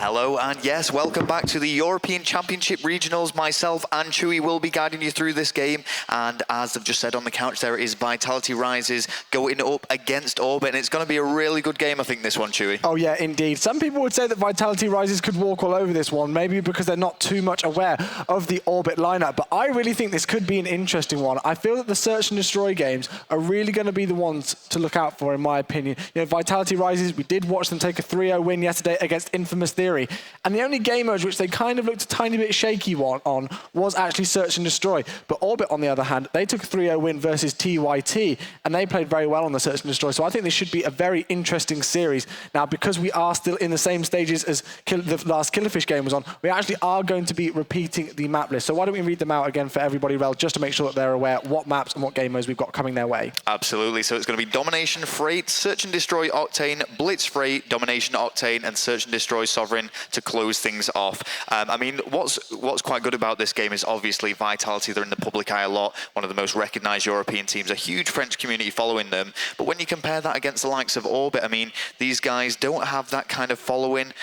Hello, and yes, welcome back to the European Championship Regionals. Myself and Chewy will be guiding you through this game, and as I've just said on the couch, there is Vitality Rises going up against Orbit, and it's going to be a really good game, I think, this one, Chewy. Oh yeah, indeed. Some people would say that Vitality Rises could walk all over this one, maybe because they're not too much aware of the Orbit lineup, but I really think this could be an interesting one. I feel that the Search and Destroy games are really going to be the ones to look out for, in my opinion. You know, Vitality Rises, we did watch them take a 3-0 win yesterday against Infamous Theory. And the only game modes which they kind of looked a tiny bit shaky on was actually Search and Destroy. But Orbit, on the other hand, they took a 3-0 win versus TYT, and they played very well on the Search and Destroy. So I think this should be a very interesting series. Now, because we are still in the same stages as the last Killerfish game was on, we actually are going to be repeating the map list. So why don't we read them out again for everybody, Rel, just to make sure that they're aware what maps and what game modes we've got coming their way. Absolutely. So it's going to be Domination, Freight, Search and Destroy, Octane, Blitz, Freight, Domination, Octane, and Search and Destroy, Sovereign to close things off. I mean, what's quite good about this game is obviously Vitality. They're in the public eye a lot, one of the most recognized European teams, a huge French community following them. But when you compare that against the likes of Orbit, I mean, these guys don't have that kind of following.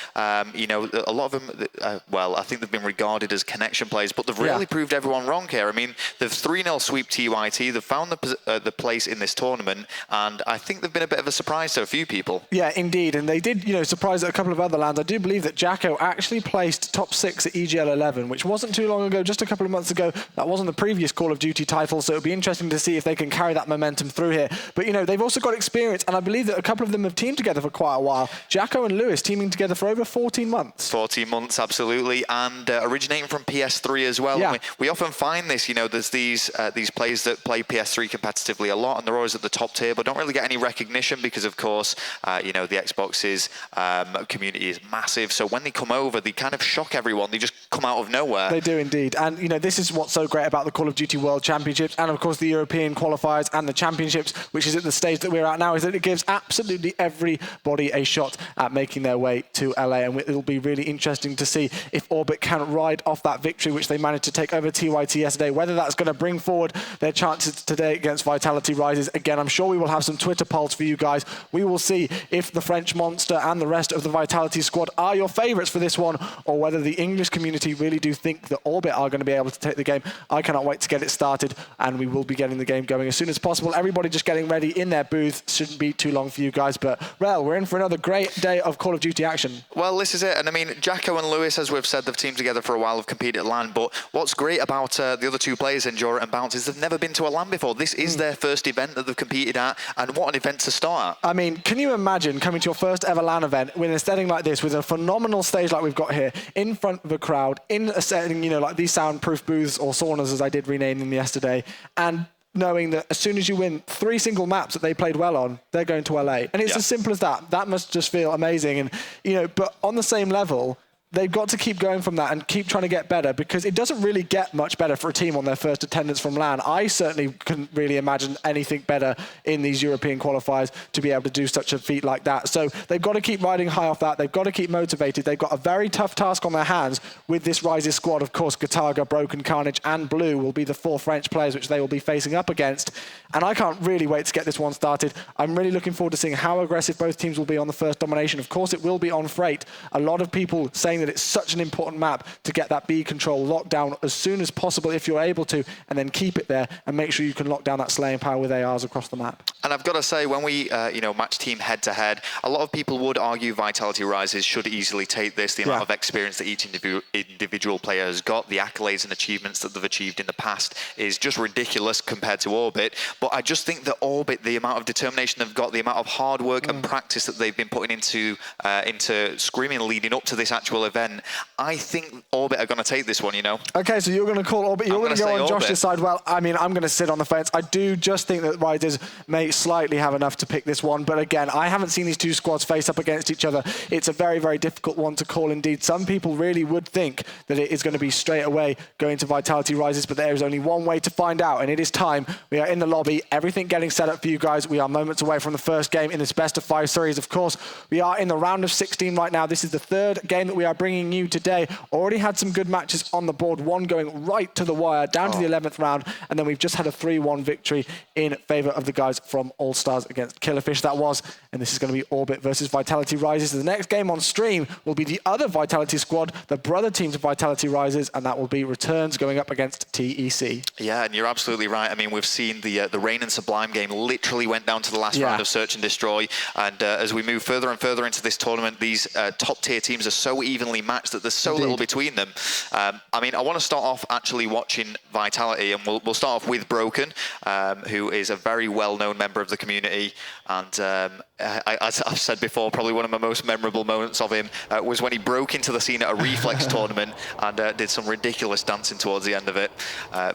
You know, a lot of them, well, I think they've been regarded as connection players, but they've really proved everyone wrong here. I mean, they've 3-0 sweep TYT, they've found the place in this tournament, and I think they've been a bit of a surprise to a few people. Yeah, indeed, and they did, you know, surprise at a couple of other lands. I do believe that Jacko actually placed top 6 at EGL 11, which wasn't too long ago, just a couple of months ago. That wasn't the previous Call of Duty title, so it'll be interesting to see if they can carry that momentum through here. But, you know, they've also got experience, and I believe that a couple of them have teamed together for quite a while. Jacko and Lewis teaming together for over 14 months. 14 months, absolutely, and originating from PS3 as well. Yeah. We often find this, you know, there's these players that play PS3 competitively a lot, and they're always at the top tier, but don't really get any recognition because, of course, you know, the Xbox's community is massive. So when they come over, they kind of shock everyone. They just come out of nowhere. They do indeed. And, you know, this is what's so great about the Call of Duty World Championships and, of course, the European qualifiers and the Championships, which is at the stage that we're at now, is that it gives absolutely everybody a shot at making their way to LA. And it'll be really interesting to see if Orbit can ride off that victory, which they managed to take over TYT yesterday, whether that's going to bring forward their chances today against Vitality Rises. Again, I'm sure we will have some Twitter polls for you guys. We will see if the French Monster and the rest of the Vitality squad are your favourites for this one, or whether the English community really do think that Orbit are going to be able to take the game. I cannot wait to get it started, and we will be getting the game going as soon as possible. Everybody just getting ready in their booth. Shouldn't be too long for you guys, but Rel, we're in for another great day of Call of Duty action. Well, this is it, and I mean, Jacko and Lewis, as we've said, they've teamed together for a while, have competed at LAN, but what's great about the other two players, Endura and Bounce, is they've never been to a LAN before. This is their first event that they've competed at, and what an event to start at. I mean, can you imagine coming to your first ever LAN event with a setting like this, with a phenomenal stage like we've got here, in front of a crowd, in a setting, you know, like these soundproof booths, or saunas as I did rename them yesterday, and knowing that as soon as you win 3 single maps that they played well on, they're going to LA. And it's as simple as that. That must just feel amazing. And, you know, but on the same level, they've got to keep going from that and keep trying to get better, because it doesn't really get much better for a team on their first attendance from LAN. I certainly couldn't really imagine anything better in these European qualifiers to be able to do such a feat like that. So they've got to keep riding high off that. They've got to keep motivated. They've got a very tough task on their hands with this Rises squad. Of course, Gataga, Broken Carnage, and Blue will be the 4 French players which they will be facing up against. And I can't really wait to get this one started. I'm really looking forward to seeing how aggressive both teams will be on the first domination. Of course, it will be on Freight. A lot of people saying that it's such an important map to get that B control locked down as soon as possible if you're able to, and then keep it there and make sure you can lock down that slaying power with ARs across the map. And I've got to say, when we you know, match team head to head, a lot of people would argue Vitality Rises should easily take this. The amount of experience that each individual player has got, the accolades and achievements that they've achieved in the past is just ridiculous compared to Orbit. But I just think that Orbit, the amount of determination they've got, the amount of hard work and practice that they've been putting into Screaming leading up to this actual event, I think Orbit are going to take this one, you know. Okay, so you're going to call Orbit. You're going to go on Josh's side. Well, I mean, I'm going to sit on the fence. I do just think that Riders may slightly have enough to pick this one. But again, I haven't seen these two squads face up against each other. It's a very, very difficult one to call indeed. Some people really would think that it is going to be straight away going to Vitality Rises, but there is only one way to find out, and it is time. We are in the lobby, everything getting set up for you guys. We are moments away from the first game in this best of 5 series. Of course, we are in the round of 16 right now. This is the 3rd game that we are bringing you today. Already had some good matches on the board, one going right to the wire, down to the 11th round, and then we've just had a 3-1 victory in favor of the guys from All Stars against Killerfish, that was. And this is going to be Orbit versus Vitality Rises. The next game on stream will be the other Vitality squad, the brother team to Vitality Rises, and that will be Returns going up against TEC. Yeah, and you're absolutely right. I mean, we've seen the Rain and Sublime game literally went down to the last round of Search and Destroy, and as we move further and further into this tournament, these top tier teams are so evenly matched that there's so little between them. I mean, I want to start off actually watching Vitality, and we'll start off with Broken, who is a very well-known member of the community, and as I've said before, probably one of my most memorable moments of him was when he broke into the scene at a Reflex tournament and did some ridiculous dancing towards the end of it.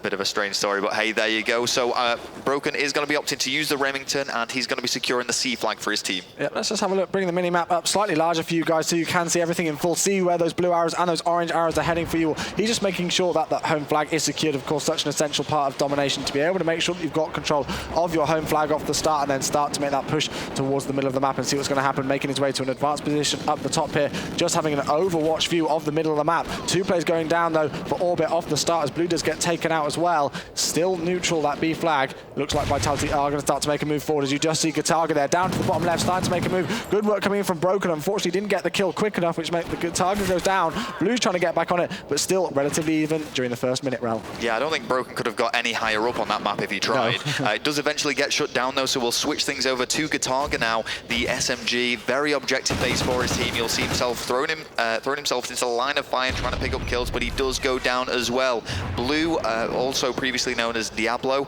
Bit of a strange story, but hey, there you go. So Broken is going to be opting to use the Remington, and he's going to be securing the C flag for his team. Yeah, let's just have a look, bring the mini-map up slightly larger for you guys so you can see everything in full, see where those blue arrows and those orange arrows are heading for you. He's just making sure that that home flag is secured, of course, such an essential part of domination, to be able to make sure that you've got control of your home flag off the start and then start to make that push towards the middle of the map and see what's going to happen, making his way to an advanced position up the top here, just having an overwatch view of the middle of the map. 2 players going down though for Orbit off the start as Blue does get taken out as well. Still neutral, that B flag. Looks like Vitality are going to start to make a move forward as you just see Gataga there down to the bottom left, starting to make a move. Good work coming in from Broken. Unfortunately didn't get the kill quick enough, which meant the Gataga goes down. Blue's trying to get back on it, but still relatively even during the first minute round. Yeah, I don't think Broken could have got any higher up on that map if he tried. No. It does eventually get shut down though, so we'll switch things over to Gataga now. The SMG, very objective base for his team. You'll see himself throwing himself into the line of fire, trying to pick up kills, but he does go down as well. Blue, also previously known as Diablo,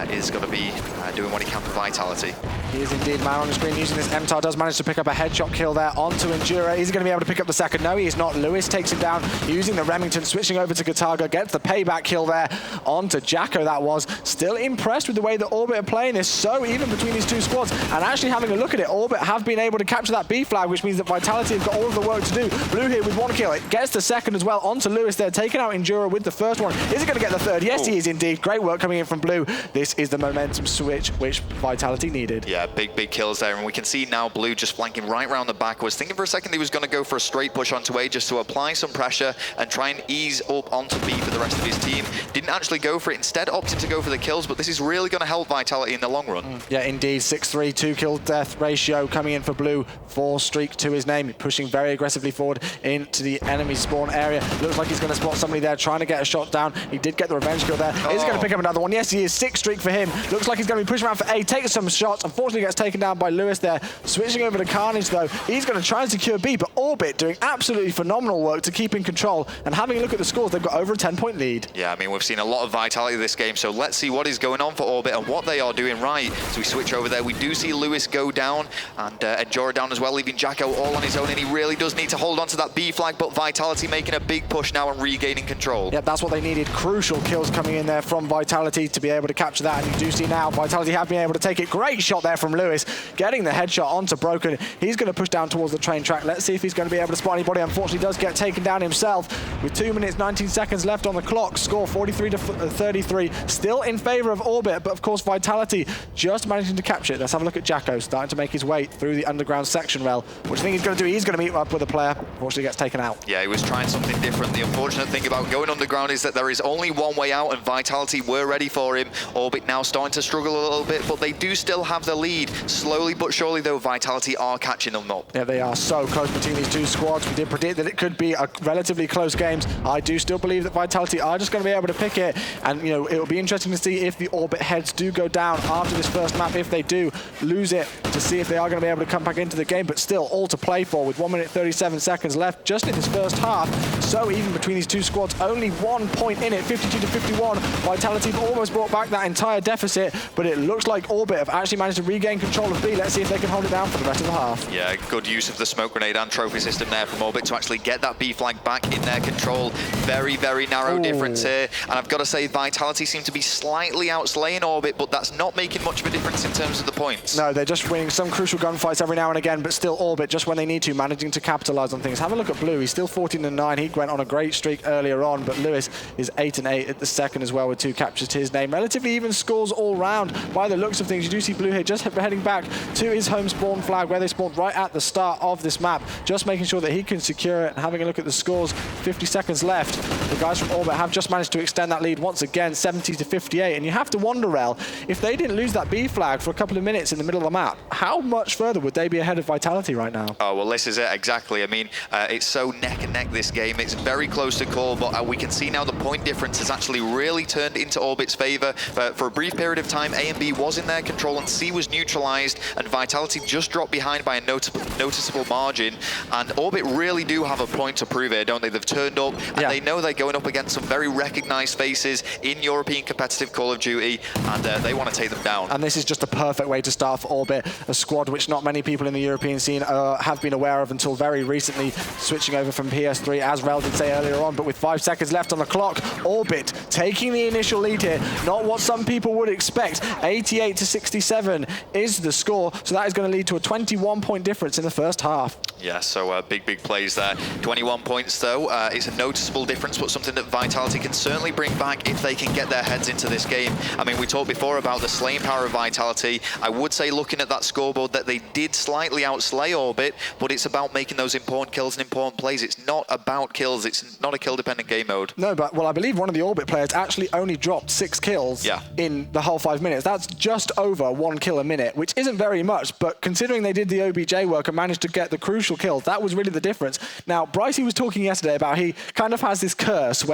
is going to be doing what he can for Vitality. He is indeed man on the screen using this MTAR, does manage to pick up a headshot kill there onto Endura. Is he going to be able to pick up the second? No, he is not. Lewis takes him down using the Remington, switching over to Gataga, gets the payback kill there onto Jacko, that was. Still impressed with the way that Orbit are playing this, so even between these two squads, and actually having a look at it, Orbit have been able to capture that B flag, which means that Vitality have got all of the work to do. Blue here with 1 kill, it gets the second as well onto Lewis there, taking out Endura with the first one. Is he going to get the third? Yes, he is indeed. Great work coming in from Blue. This is the momentum switch which Vitality needed. Yeah, big kills there, and we can see now Blue just flanking right round the back. Was thinking for a second he was going to go for a straight push onto A just to apply some pressure and try and ease up onto B for the rest of his team. Didn't actually go for it, instead opted to go for the kills, but this is really going to help Vitality in the long run. Yeah, indeed. 6-3, 2 kill death ratio coming in for Blue. 4 streak to his name, pushing very aggressively forward into the enemy spawn area. Looks like he's going to spot somebody there, trying to get a shot down. He did get the revenge kill there. Is he going to pick up another one? Yes, he is. 6 streak for him. Looks like he's going to be pushing around for A, taking some shots. Unfortunately, gets taken down by Lewis there. Switching over to Carnage, though. He's going to try and secure B, but Orbit doing absolutely phenomenal work to keep in control. And having a look at the scores, they've got over a 10-point lead. Yeah, I mean, we've seen a lot of Vitality this game, so let's see what is going on for Orbit and what they are doing right. So we switch over there. We do see Lewis go down and Endura down as well, leaving Jacko all on his own, and he really does need to hold on to that B flag, but Vitality making a big push now and regaining control. Yeah, that's what they needed. Crucial kills coming in there from Vitality to be able to capture that, and you do see now Vitality have been able to take it. Great shot there from Lewis, getting the headshot onto Broken. He's going to push down towards the train track. Let's see if he's going to be able to spot anybody. Unfortunately, does get taken down himself with 2 minutes 19 seconds left on the clock. Score 43 to 33, still in favor of Orbit, but of course Vitality just managing to capture it. Let's have a look at Jacko starting to make his way through the underground section rail. What do you think he's going to do? He's going to meet up with a player. Unfortunately, gets taken out. Yeah, he was trying something different. The unfortunate thing about going underground is that there is only one way out, and Vitality were ready for him. Orbit now starting to struggle a little bit, but they do still have the lead. Slowly but surely, though, Vitality are catching them up. Yeah, they are so close between these two squads. We did predict that it could be a relatively close games. I do still believe that Vitality are just going to be able to pick it, and you know, it will be interesting to see if the Orbit heads do go down after this first map. If they do lose it, to see if they are going to be able to come back into the game, but still all to play for with 1 minute 37 seconds left just in this first half. So even between these two squads, only 1 point in it, 52 to 51. Vitality have almost brought back that entire deficit, but it looks like Orbit have actually managed to regain control of B. Let's see if they can hold it down for the rest of the half. Yeah, good use of the smoke grenade and trophy system there from Orbit to actually get that B flag back in their control. Very narrow difference here, and I've got to say Vitality seem to be slightly outslaying Orbit, but that's not making much of a difference in terms of the points. No, they're just winning some crucial gunfights every now and again, but still Orbit, just when they need to, managing to capitalize on things. Have a look at Blue. He's still 14-9. He went on a great streak earlier on, but Lewis is 8-8 at the second as well with 2 captures to his name. Relatively even scores all round by the looks of things. You do see Blue here just heading back to his home spawn flag where they spawned right at the start of this map, just making sure that he can secure it. And having a look at the scores, 50 seconds left. The guys from Orbit have just managed to extend that lead once again, 70 to 58. And you have to wonder, Rel, if they didn't lose that B flag for a couple of minutes in the middle of the map, how much further would they be ahead of Vitality right now? Oh, well, this is it, exactly. I mean, it's so neck and neck, this game. It's very close to call, but we can see now the point difference has actually really turned into Orbit's favor. For a brief period of time, A and B was in their control and C was neutralized, and Vitality just dropped behind by a noticeable margin. And Orbit really do have a point to prove here, don't they? They've turned up, and they know they're going up against some very recognized faces in European competitive Call of Duty, and they want to take them down. And this is just a perfect way to start for Orbit, a squad which not many people in the European scene have been aware of until very recently, switching over from PS3, as Rel did say earlier on. But with 5 seconds left on the clock, Orbit taking the initial lead here. Not what some people would expect. 88 to 67 is the score, so that is going to lead to a 21-point difference in the first half. Yeah, so big plays there. 21 points, though. It's a noticeable difference, but something that Vitality can certainly bring back if they can get their heads into this game. I mean, we talked before about the slaying power of Vitality. I would say, looking at that scoreboard, that they did slightly outslay Orbit, but it's about making those important kills and important plays. It's not about kills. It's not a kill-dependent game mode. No, but, well, I believe one of the Orbit players actually only dropped 6 kills in the whole 5 minutes. That's just over 1 kill a minute, which isn't very much, but considering they did the OBJ work and managed to get the crucial kills, that was really the difference. Now, Brycey was talking yesterday about he kind of has this curse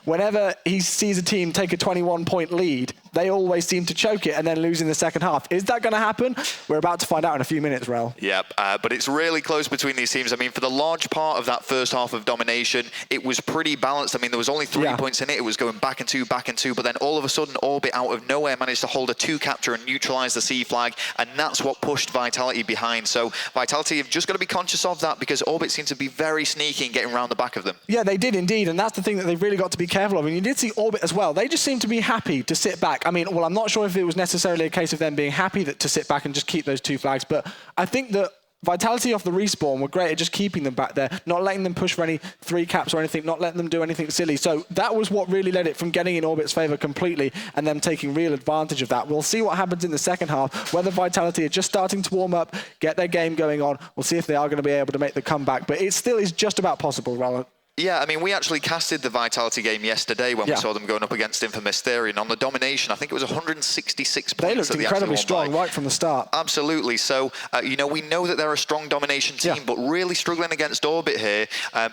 whenever he sees a team take a 21-point lead, they always seem to choke it and then lose in the second half. Is that going to happen? We're about to find out in a few minutes, Rel. Yep, but it's really close between these teams. I mean, for the large part of that first half of domination, it was pretty balanced. I mean, there was only 3 points in it. It was going back and two, but then all of a sudden, Orbit out of nowhere managed to hold a 2 capture and neutralize the C flag, and that's what pushed Vitality behind. So Vitality have just got to be conscious of that, because Orbit seemed to be very sneaky in getting around the back of them. Yeah, they did indeed, and that's the thing that they've really got to be careful of. And you did see Orbit as well. They just seemed to be happy to sit back. I mean, well, I'm not sure if it was necessarily a case of them being happy to sit back and just keep those 2 flags, but I think that Vitality off the respawn were great at just keeping them back there, not letting them push for any 3 caps or anything, not letting them do anything silly. So that was what really led it from getting in Orbit's favor completely and them taking real advantage of that. We'll see what happens in the second half, whether Vitality are just starting to warm up, get their game going on. We'll see if they are going to be able to make the comeback, but it still is just about possible, Roland. Yeah, I mean, we actually casted the Vitality game yesterday when we saw them going up against Infamous Theory, and on the domination, I think it was 166 points. They looked incredibly strong right from the start. Absolutely. So, you know, we know that they're a strong domination team, but really struggling against Orbit here.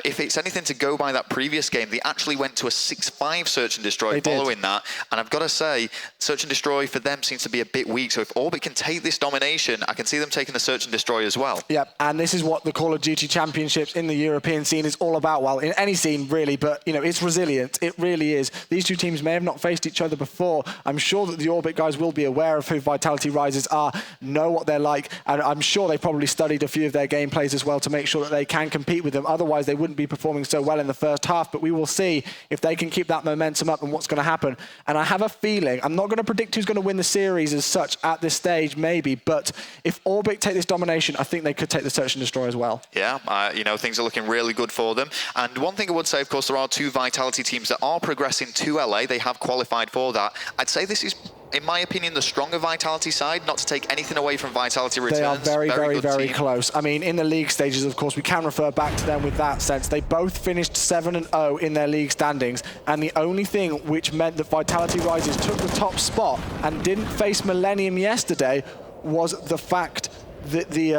If it's anything to go by that previous game, they actually went to a 6-5 Search and Destroy following that. And I've got to say, Search and Destroy for them seems to be a bit weak. So if Orbit can take this domination, I can see them taking the Search and Destroy as well. Yep, and this is what the Call of Duty Championships in the European scene is all about. Well, in any scene, really, but, you know, it's resilient. It really is. These two teams may have not faced each other before. I'm sure that the Orbit guys will be aware of who Vitality Risers are, know what they're like, and I'm sure they probably studied a few of their gameplays as well to make sure that they can compete with them. Otherwise, they wouldn't be performing so well in the first half, but we will see if they can keep that momentum up and what's going to happen. And I have a feeling, I'm not going to predict who's going to win the series as such at this stage, maybe, but if Orbit take this domination, I think they could take the Search and Destroy as well. Yeah, you know, things are looking really good for them. And one thing I would say, of course, there are 2 Vitality teams that are progressing to LA. They have qualified for that. I'd say this is, in my opinion, the stronger Vitality side, not to take anything away from Vitality Returns. They are very close. I mean, in the league stages, of course, we can refer back to them with that sense. They both finished 7-0 in their league standings, and the only thing which meant that Vitality Risers took the top spot and didn't face Millennium yesterday was the fact that the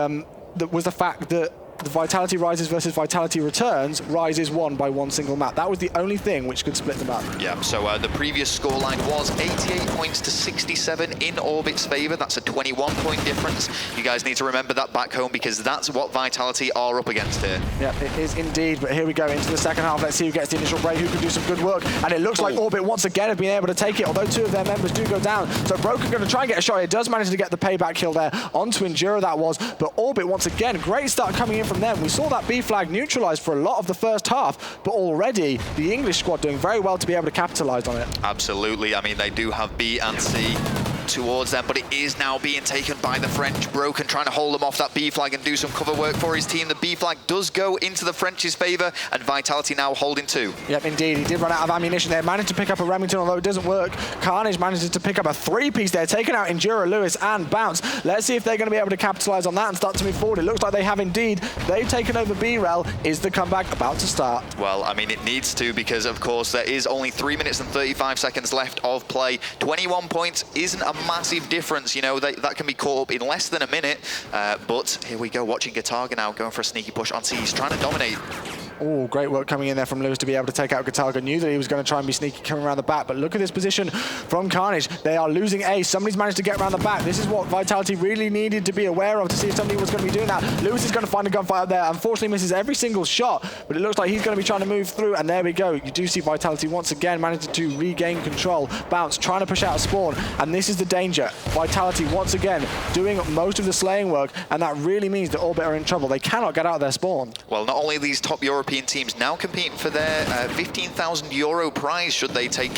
Vitality Risers versus Vitality Returns, Risers won by 1 single map. That was the only thing which could split them up. Yeah, so the previous scoreline was 88 points to 67 in Orbit's favor. That's a 21-point difference. You guys need to remember that back home, because that's what Vitality are up against here. Yeah, it is indeed. But here we go into the second half. Let's see who gets the initial break, who can do some good work. And it looks like Orbit once again have been able to take it, although 2 of their members do go down. So Broken going to try and get a shot. It does manage to get the payback kill there onto Enduro, that was. But Orbit, once again, great start coming in from them. We saw that B flag neutralized for a lot of the first half, but already the English squad doing very well to be able to capitalize on it. Absolutely. I mean, they do have B and C towards them, but it is now being taken by the French. Broken trying to hold them off that B flag and do some cover work for his team. The B flag does go into the French's favour, and Vitality now holding 2. Yep, indeed. He did run out of ammunition there. Managed to pick up a Remington, although it doesn't work. Carnage manages to pick up a 3-piece there, taking out Endura, Lewis, and Bounce. Let's see if they're going to be able to capitalise on that and start to move forward. It looks like they have indeed. They've taken over B-Rel. Is the comeback about to start? Well, I mean, it needs to, because, of course, there is only 3 minutes and 35 seconds left of play. 21 points isn't a massive difference. You know, that can be caught up in less than a minute. But here we go, watching Gataga now going for a sneaky push on C. He's trying to dominate. Oh, great work coming in there from Lewis to be able to take out Gataga. Knew that he was going to try and be sneaky coming around the back, but look at this position from Carnage. They are losing A. Somebody's managed to get around the back. This is what Vitality really needed to be aware of to see if somebody was going to be doing that. Lewis is going to find a gunfight up there. Unfortunately, misses every single shot, but it looks like he's going to be trying to move through, and there we go. You do see Vitality once again managing to regain control. Bounce trying to push out a spawn, and this is the danger. Vitality once again doing most of the slaying work, and that really means that Orbit are in trouble. They cannot get out of their spawn. Well, not only are these top European teams now competing for their €15,000 prize should they take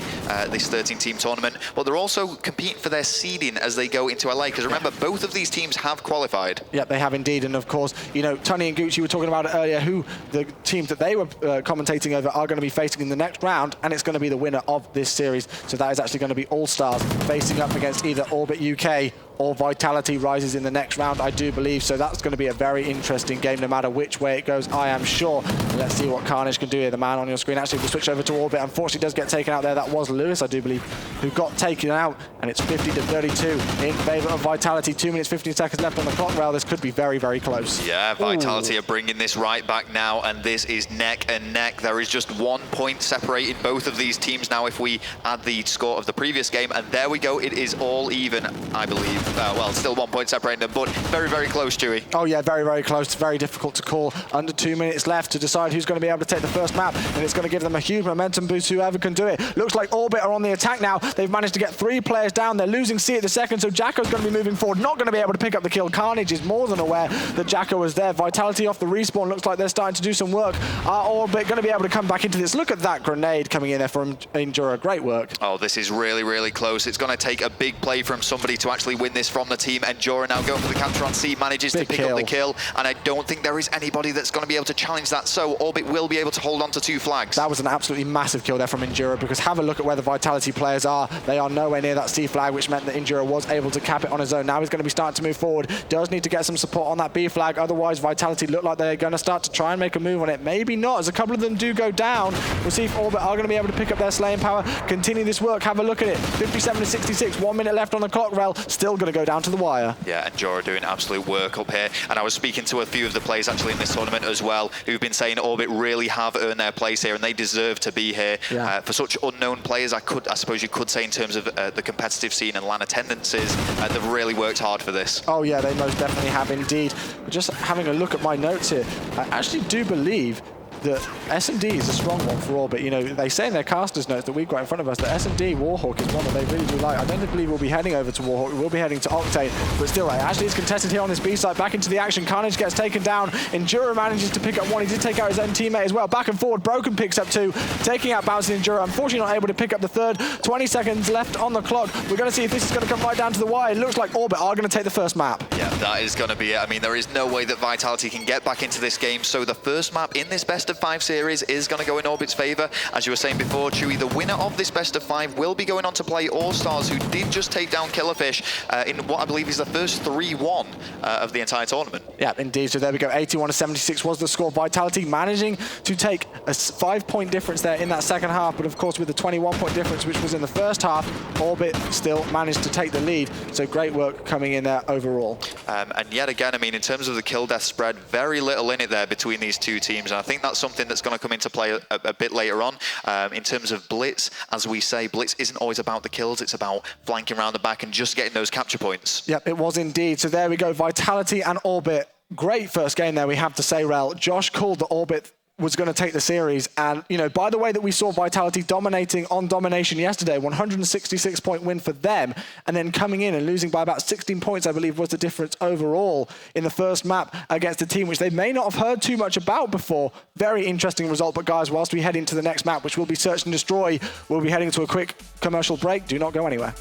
this 13-team tournament, but they're also competing for their seeding as they go into LA, because remember, both of these teams have qualified. Yep, they have indeed, and of course, you know, Tony and Gucci were talking about it earlier, who the teams that they were commentating over are going to be facing in the next round, and it's going to be the winner of this series. So that is actually going to be All-Stars facing up against either Orbit UK or Vitality rises in the next round, I do believe. So that's going to be a very interesting game, no matter which way it goes, I am sure. Let's see what Carnage can do here. The man on your screen actually will switch over to Orbit. Unfortunately, does get taken out there. That was Lewis, I do believe, who got taken out. And it's 50-32 in favour of Vitality. 2 minutes, 15 seconds left on the clock. Rail. This could be very, very close. Yeah, Vitality are bringing this right back now, and this is neck and neck. There is just 1 point separating both of these teams now if we add the score of the previous game. And there we go. It is all even, I believe. Well, still 1 point separating them, but very, very close, Chewy. Oh yeah, very, very close. Very difficult to call. Under 2 minutes left to decide who's going to be able to take the first map, and it's going to give them a huge momentum boost, whoever can do it. Looks like Orbit are on the attack now. They've managed to get 3 players down. They're losing C at the second, so Jacko's going to be moving forward. Not going to be able to pick up the kill. Carnage is more than aware that Jacko was there. Vitality off the respawn. Looks like they're starting to do some work. Are Orbit going to be able to come back into this? Look at that grenade coming in there from Endura. Great work. Oh, this is really, really close. It's going to take a big play from somebody to actually win this from the team. Endura now going for the capture on C, manages to pick up the kill, and I don't think there is anybody that's going to be able to challenge that, so Orbit will be able to hold on to 2 flags. That was an absolutely massive kill there from Endura, because have a look at where the Vitality players are. They are nowhere near that C flag, which meant that Endura was able to cap it on his own. Now he's going to be starting to move forward. Does need to get some support on that B flag, otherwise Vitality look like they're going to start to try and make a move on it. Maybe not, as a couple of them do go down. We'll see if Orbit are going to be able to pick up their slaying power, continue this work. Have a look at it. 57-66, 1 minute left on the clock. Rel still going to go down to the wire. Yeah, Endura doing absolute work up here, and I was speaking to a few of the players actually in this tournament as well, who've been saying Orbit really have earned their place here, and they deserve to be here. Yeah. For such unknown players, I suppose you could say in terms of the competitive scene and LAN attendances, they've really worked hard for this. Oh yeah, they most definitely have indeed. But just having a look at my notes here, I actually do believe that S&D is a strong one for Orbit. You know, they say in their casters notes that we've got in front of us that S&D Warhawk is one that they really do like. I don't believe we'll be heading over to Warhawk. We will be heading to Octane, but still, actually it's contested here on this B side. Back into the action. Carnage gets taken down. Endura manages to pick up 1. He did take out his own teammate as well. Back and forward. Broken picks up 2, taking out Bouncing Endura. Unfortunately not able to pick up the 3rd. 20 seconds left on the clock. We're going to see if this is going to come right down to the wire. It looks like Orbit are going to take the first map. Yeah, that is going to be it. I mean, there is no way that Vitality can get back into this game, so the first map in this best of 5 series is going to go in Orbit's favour. As you were saying before, Chewy, the winner of this best of 5 will be going on to play All-Stars, who did just take down Killerfish in what I believe is the first 3-1 of the entire tournament. Yeah, indeed. So there we go. 81-76 was the score. Vitality managing to take a 5-point difference there in that second half, but of course with the 21-point difference, which was in the first half, Orbit still managed to take the lead. So great work coming in there overall. And yet again, I mean, in terms of the kill-death spread, very little in it there between these two teams, and I think that's something that's going to come into play a bit later on. In terms of Blitz, as we say, Blitz isn't always about the kills, it's about flanking around the back and just getting those capture points. Yep, it was indeed. So there we go, Vitality and Orbit. Great first game there, we have to say, Rel. Josh called the Orbit was going to take the series, and you know, by the way that we saw Vitality dominating on Domination yesterday, 166-point win for them, and then coming in and losing by about 16 points, I believe, was the difference overall in the first map against a team which they may not have heard too much about before. Very interesting result. But guys, whilst we head into the next map, which will be Search and Destroy, we'll be heading to a quick commercial break. Do not go anywhere.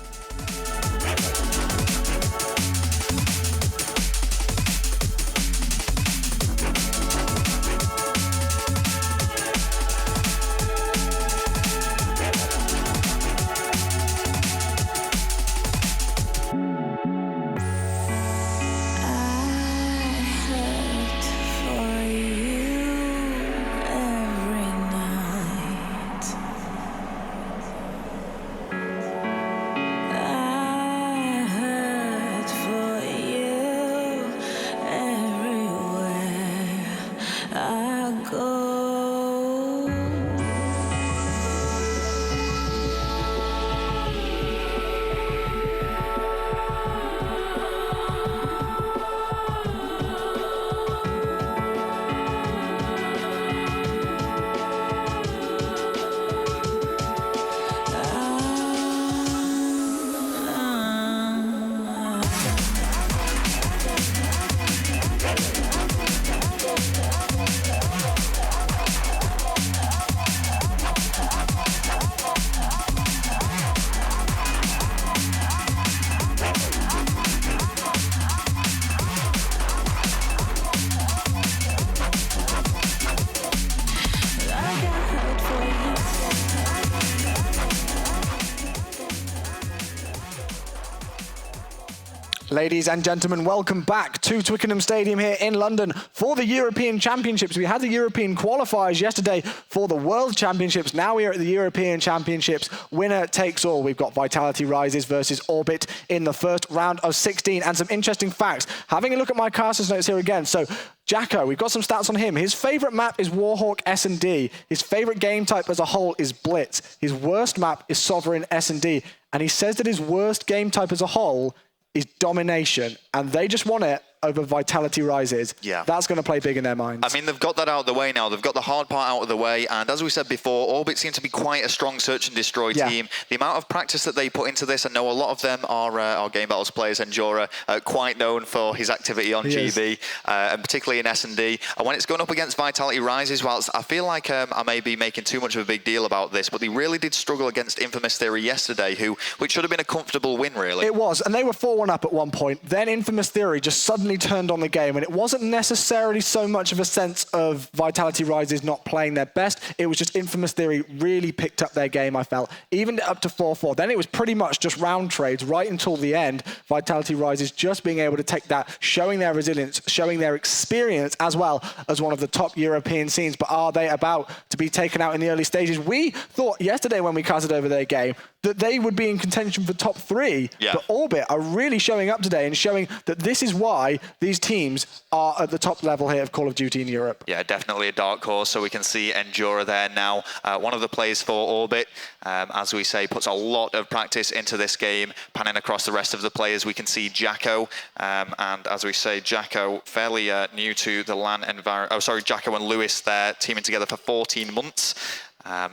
Ladies and gentlemen, welcome back to Twickenham Stadium here in London for the European Championships. We had the European qualifiers yesterday for the World Championships. Now we are at the European Championships. Winner takes all. We've got Vitality Rises versus Orbit in the first round of 16. And some interesting facts. Having a look at my caster's notes here again. So Jacko, we've got some stats on him. His favorite map is Warhawk S&D. His favorite game type as a whole is Blitz. His worst map is Sovereign S&D. And he says that his worst game type as a whole is Domination, and they just want it over Vitality Rises. Yeah. That's going to play big in their minds. I mean, they've got that out of the way now. They've got the hard part out of the way, and as we said before, Orbit seem to be quite a strong search and destroy team. The amount of practice that they put into this, I know a lot of them are Game Battles players. Endura, quite known for his activity on GB, and particularly in S&D. And when it's going up against Vitality Rises, whilst I feel like I may be making too much of a big deal about this, but they really did struggle against Infamous Theory yesterday, which should have been a comfortable win, really. It was, and they were 4-1 up at one point. Then Infamous Theory just suddenly turned on the game, and it wasn't necessarily so much of a sense of Vitality Rises not playing their best. It was just Infamous Theory really picked up their game, I felt. Even up to 4-4. Then it was pretty much just round trades right until the end. Vitality Rises just being able to take that, showing their resilience, showing their experience as well as one of the top European scenes. But are they about to be taken out in the early stages? We thought yesterday when we casted over their game that they would be in contention for top 3. Yeah. But Orbit are really showing up today and showing that this is why these teams are at the top level here of Call of Duty in Europe. Yeah, definitely a dark horse. So we can see Endura there now. One of the players for Orbit, as we say, puts a lot of practice into this game. Panning across the rest of the players, we can see Jacko. And as we say, Jacko, fairly new to the LAN environment. Oh, sorry, Jacko and Lewis there, teaming together for 14 months.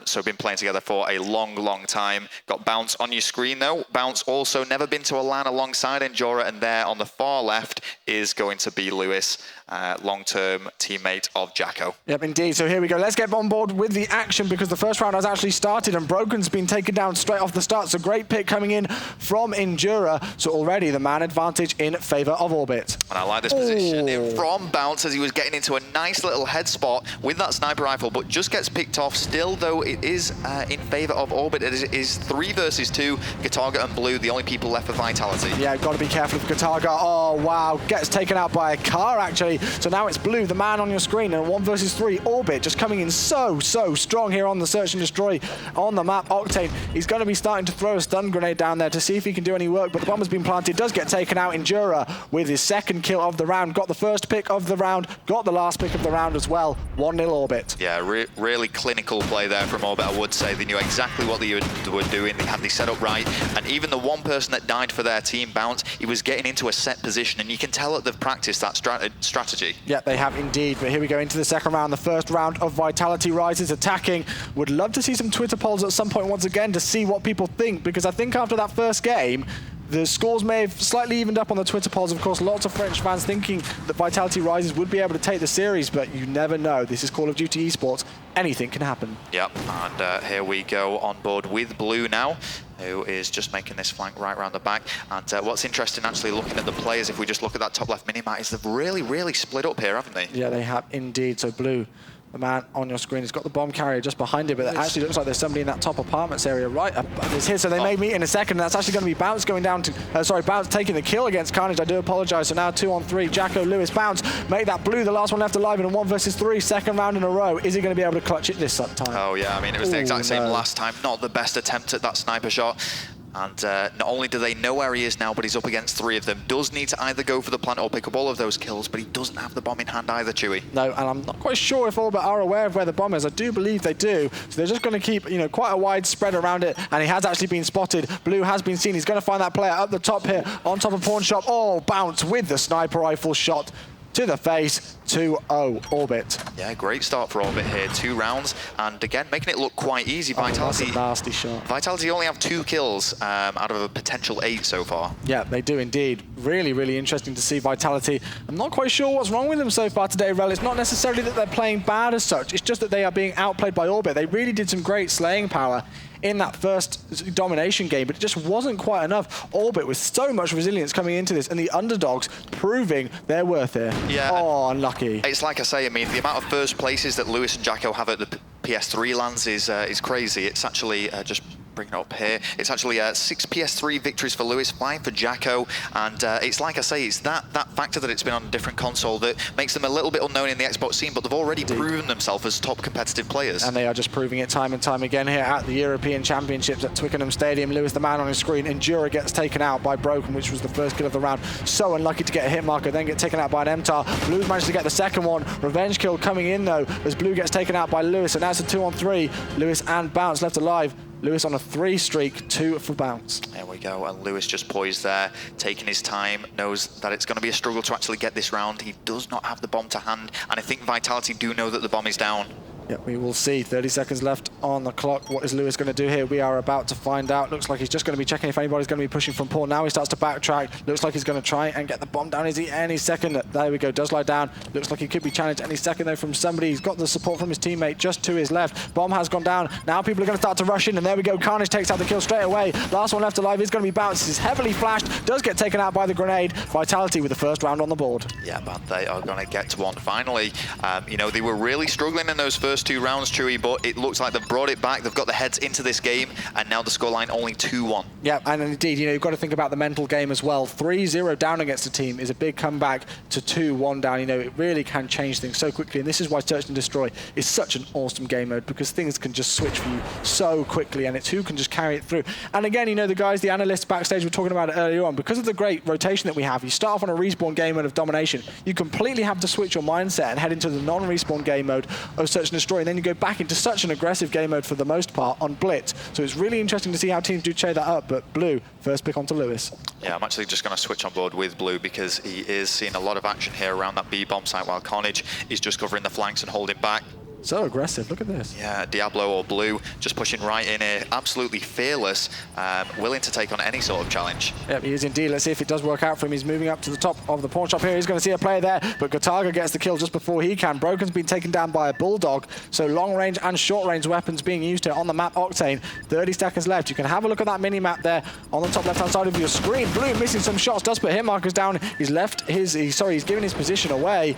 So been playing together for a long, long time. Got Bounce on your screen though. Bounce also never been to a LAN alongside Endura, and there on the far left is going to be Lewis, long-term teammate of Jacko. Yep, indeed. So here we go. Let's get on board with the action because the first round has actually started and Broken's been taken down straight off the start. So great pick coming in from Endura. So already the man advantage in favour of Orbit. And I like this position from Bounce as he was getting into a nice little head spot with that sniper rifle, but just gets picked off. Still, though, it is in favour of Orbit. It is 3 versus 2. Gataga and Blue, the only people left for Vitality. Yeah, got to be careful of Gataga. Oh, wow. Gets taken out by a car, actually. So now it's Blue, the man on your screen, and 1 versus 3. Orbit just coming in so strong here on the search and destroy on the map. Octane, he's going to be starting to throw a stun grenade down there to see if he can do any work, but the bomb has been planted. Does get taken out. Endura with his second kill of the round. Got the first pick of the round. Got the last pick of the round as well. 1-0 Orbit. Yeah, really clinical play there from Orbit, I would say. They knew exactly what they were doing. They had the setup right. And even the one person that died for their team, Bounce, he was getting into a set position. And you can tell that they've practiced that strategy. Yeah, they have indeed. But here we go into the second round. The first round of Vitality Rises attacking. Would love to see some Twitter polls at some point once again to see what people think. Because I think after that first game, the scores may have slightly evened up on the Twitter polls. Of course, lots of French fans thinking that Vitality Rises would be able to take the series, but you never know. This is Call of Duty esports. Anything can happen. Yep, and here we go on board with Blue now, who is just making this flank right around the back. And what's interesting, actually, looking at the players, if we just look at that top left minimap, is they've really split up here, haven't they? Yeah, they have indeed. So Blue, the man on your screen, has got the bomb carrier just behind it, but it actually looks like there's somebody in that top apartments area right up his here. So they may meet in a second, and that's actually going to be Bounce going down to, Bounce taking the kill against Carnage. I do apologise. So now 2-on-3, Jacko, Lewis, Bounce, make that Blue the last one left alive in a 1 versus 3, second round in a row. Is he going to be able to clutch it this time? Oh yeah, I mean, it was the exact same last time. Not the best attempt at that sniper shot. And not only do they know where he is now, but he's up against 3 of them. Does need to either go for the plant or pick up all of those kills, but he doesn't have the bomb in hand either, Chewy. No, and I'm not quite sure if Orbit are aware of where the bomb is. I do believe they do. So they're just going to keep, quite a wide spread around it. And he has actually been spotted. Blue has been seen. He's going to find that player up the top here on top of Pawn Shop. Oh, Bounce with the sniper rifle shot to the face. 2-0 Orbit. Yeah, great start for Orbit here. 2 rounds, and again, making it look quite easy. Vitality, that's a nasty shot. Vitality only have 2 kills out of a potential 8 so far. Yeah, they do indeed. Really interesting to see Vitality. I'm not quite sure what's wrong with them so far today, Rel. It's not necessarily that they're playing bad as such. It's just that they are being outplayed by Orbit. They really did some great slaying power in that first domination game, but it just wasn't quite enough. Orbit with so much resilience coming into this, and the underdogs proving their worth here. Yeah. Oh, unlucky. It's like I say, I mean, the amount of first places that Lewis and Jacko have at the PS3 lands is crazy. It's actually just bring it up here. It's actually 6 PS3 victories for Lewis, 5 for Jacko, and it's like I say, it's that factor that it's been on a different console that makes them a little bit unknown in the Xbox scene, but they've already proven themselves as top competitive players. And they are just proving it time and time again here at the European Championships at Twickenham Stadium. Lewis, the man on his screen. Endura gets taken out by Broken, which was the first kill of the round. So unlucky to get a hit marker, then get taken out by an MTAR. Blue's managed to get the second one. Revenge kill coming in though, as Blue gets taken out by Lewis, and that's a 2-on-3. Lewis and Bounce left alive. Lewis on a 3 streak, 2 for Bounce. There we go, and Lewis just poised there, taking his time, knows that it's going to be a struggle to actually get this round. He does not have the bomb to hand, and I think Vitality do know that the bomb is down. Yep, we will see. 30 seconds left on the clock. What is Lewis going to do here? We are about to find out. Looks like he's just going to be checking if anybody's going to be pushing from Paul. Now he starts to backtrack. Looks like he's going to try and get the bomb down. Is he any second? There we go. Does lie down. Looks like he could be challenged any second though from somebody. He's got the support from his teammate just to his left. Bomb has gone down. Now people are going to start to rush in, and there we go. Carnage takes out the kill straight away. Last one left alive is going to be Bounce. He's heavily flashed. Does get taken out by the grenade. Vitality with the first round on the board. Yeah, but they are going to get to one finally. You know, they were really struggling in those first 2 rounds, Chewy, but it looks like they've brought it back. They've got the heads into this game, and now the scoreline only 2-1. Yeah, and indeed, you know, you've got to think about the mental game as well. 3-0 down against a team is a big comeback to 2-1 down. You know, it really can change things so quickly, and this is why Search and Destroy is such an awesome game mode, because things can just switch for you so quickly, and it's who can just carry it through. And again, you know, the guys, the analysts backstage were talking about it earlier on. Because of the great rotation that we have, you start off on a respawn game mode of domination. You completely have to switch your mindset and head into the non-respawn game mode of Search and Destroy, and then you go back into such an aggressive game mode for the most part on Blitz. So it's really interesting to see how teams do trade that up, but Blue, first pick onto Lewis. Yeah, I'm actually just going to switch on board with Blue because he is seeing a lot of action here around that B bomb site, while Carnage is just covering the flanks and holding back. So aggressive, look at this. Yeah, Diablo or Blue just pushing right in here, absolutely fearless, willing to take on any sort of challenge. Yep, he is indeed. Let's see if it does work out for him. He's moving up to the top of the pawn shop here. He's going to see a player there, but Gotaga gets the kill just before he can. Broken's been taken down by a Bulldog, so long range and short range weapons being used here on the map Octane. 30 seconds left. You can have a look at that mini map there on the top left hand side of your screen. Blue missing some shots, does put hit markers down. He's left his, he's given his position away.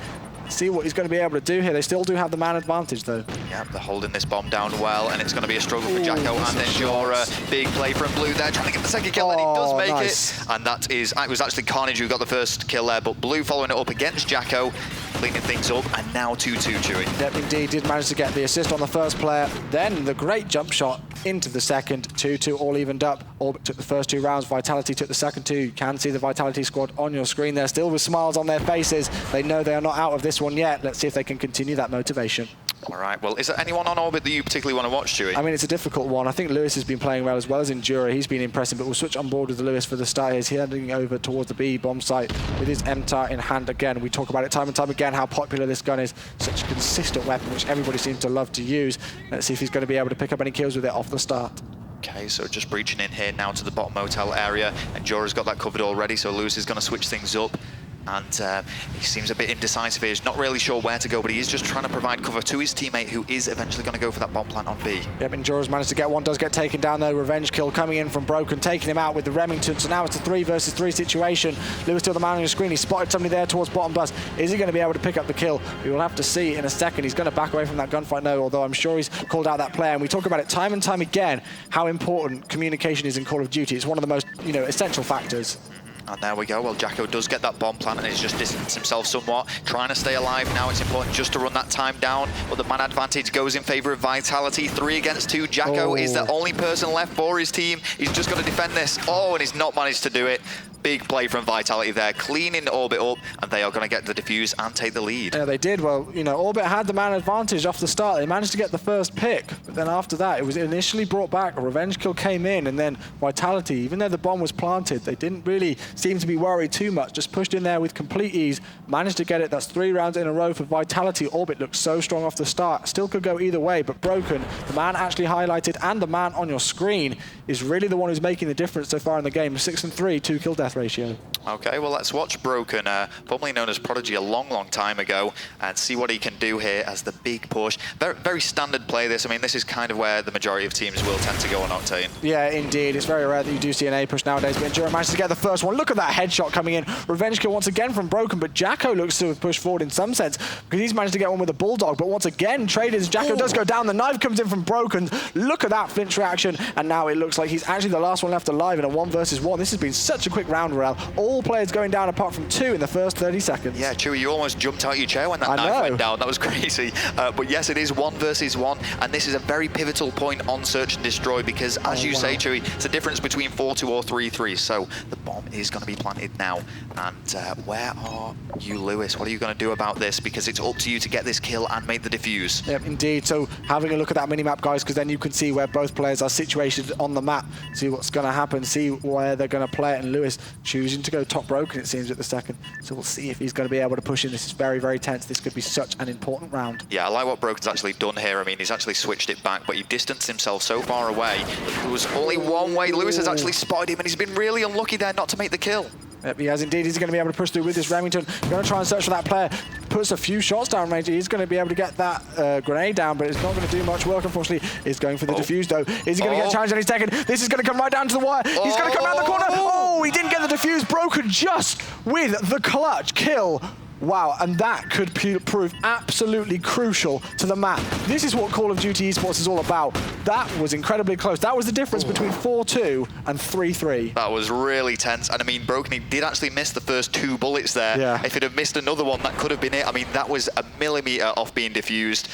See what he's going to be able to do here. They still do have the man advantage though. Yeah, they're holding this bomb down well, and it's going to be a struggle for Jacko and Endura. Big play from Blue there, trying to get the second kill, and he does make it. And it was actually Carnage who got the first kill there, but Blue following it up against Jacko, cleaning things up, and now 2-2, Chewy. Yep, indeed, did manage to get the assist on the first player, then the great jump shot into the second. 2-2 all evened up. Orbit took the first 2 rounds, Vitality took the second 2. You can see the Vitality squad on your screen there, still with smiles on their faces. They know they are not out of this one yet. Let's see if they can continue that motivation. All right, well, is there anyone on Orbit that you particularly want to watch, Chewy? I mean, it's a difficult one. I think Lewis has been playing well, as well as Endura. He's been impressive, but we'll switch on board with Lewis for the start. He's heading over towards the B bomb site with his MTAR in hand again. We talk about it time and time again, how popular this gun is. Such a consistent weapon, which everybody seems to love to use. Let's see if he's going to be able to pick up any kills with it off the start. Okay, so just breaching in here now to the bottom motel area. Endura's got that covered already, so Lewis is going to switch things up. And he seems a bit indecisive here. He's not really sure where to go, but he is just trying to provide cover to his teammate, who is eventually going to go for that bomb plant on B. Yep, Endura's managed to get one, does get taken down though. Revenge kill coming in from Broken, taking him out with the Remington. So now it's a 3 versus 3 situation. Lewis still the man on your screen. He spotted somebody there towards bottom bus. Is he going to be able to pick up the kill? We will have to see in a second. He's going to back away from that gunfight, no, although I'm sure he's called out that player. And we talk about it time and time again, how important communication is in Call of Duty. It's one of the most, you know, essential factors. And there we go. Well, Jacko does get that bomb plant, and he's just distanced himself somewhat, trying to stay alive. Now it's important just to run that time down, but the man advantage goes in favor of Vitality. 3 against 2. Jacko is the only person left for his team. He's just got to defend this. Oh, and he's not managed to do it. Big play from Vitality there, cleaning Orbit up, and they are going to get the defuse and take the lead. Yeah, they did. Well, you know, Orbit had the man advantage off the start. They managed to get the first pick, but then after that, it was initially brought back. A revenge kill came in, and then Vitality, even though the bomb was planted, they didn't really seem to be worried too much. Just pushed in there with complete ease, managed to get it. That's 3 rounds in a row for Vitality. Orbit looked so strong off the start. Still could go either way, but Broken, the man actually highlighted, and the man on your screen is really the one who's making the difference so far in the game. 6 and 3, 2 kill death ratio. Okay, well, let's watch Broken, formerly known as Prodigy a long, long time ago, and see what he can do here as the big push. Very, very standard play, this. I mean, this is kind of where the majority of teams will tend to go on Octane. Yeah, indeed. It's very rare that you do see an A push nowadays, but Enduro managed to get the first one. Look at that headshot coming in. Revenge kill once again from Broken, but Jacko looks to have pushed forward in some sense because he's managed to get one with a Bulldog. But once again, Traders, Jacko does go down. The knife comes in from Broken. Look at that flinch reaction, and now it looks like he's actually the last one left alive in a 1 versus 1. This has been such a quick round, Rel. All players going down apart from 2 in the first 30 seconds. Yeah, Chewy, you almost jumped out your chair when that knife went down. That was crazy. But yes, it is 1 versus 1, and this is a very pivotal point on Search and Destroy because, as you say, Chewy, it's a difference between 4-2 or 3-3. So the bomb is going to be planted now. And where are you, Lewis? What are you going to do about this? Because it's up to you to get this kill and make the defuse. Yep, indeed. So having a look at that mini-map, guys, because then you can see where both players are situated on the map, see what's going to happen, see where they're going to play it. And Lewis choosing to go top Broken, it seems, at the second. So we'll see if he's going to be able to push in. This is very, very tense. This could be such an important round. Yeah, I like what Broken's actually done here. I mean, he's actually switched it back, but he distanced himself so far away. There was only one way. Lewis has actually spotted him, and he's been really unlucky there not to make the kill. Yep, he has indeed. He's going to be able to push through with this Remington. Going to try and search for that player. Puts a few shots down range. He's going to be able to get that grenade down, but it's not going to do much work, unfortunately. He's going for the defuse, though. Is he going to get challenged any second? This is going to come right down to the wire. He's going to come around the corner. Oh, he didn't get the defuse. Broken just with the clutch kill. Wow, and that could prove absolutely crucial to the map. This is what Call of Duty Esports is all about. That was incredibly close. That was the difference between 4-2 and 3-3. That was really tense. And I mean, Broken, he did actually miss the first 2 bullets there. Yeah. If he'd have missed another one, that could have been it. I mean, that was a millimeter off being diffused.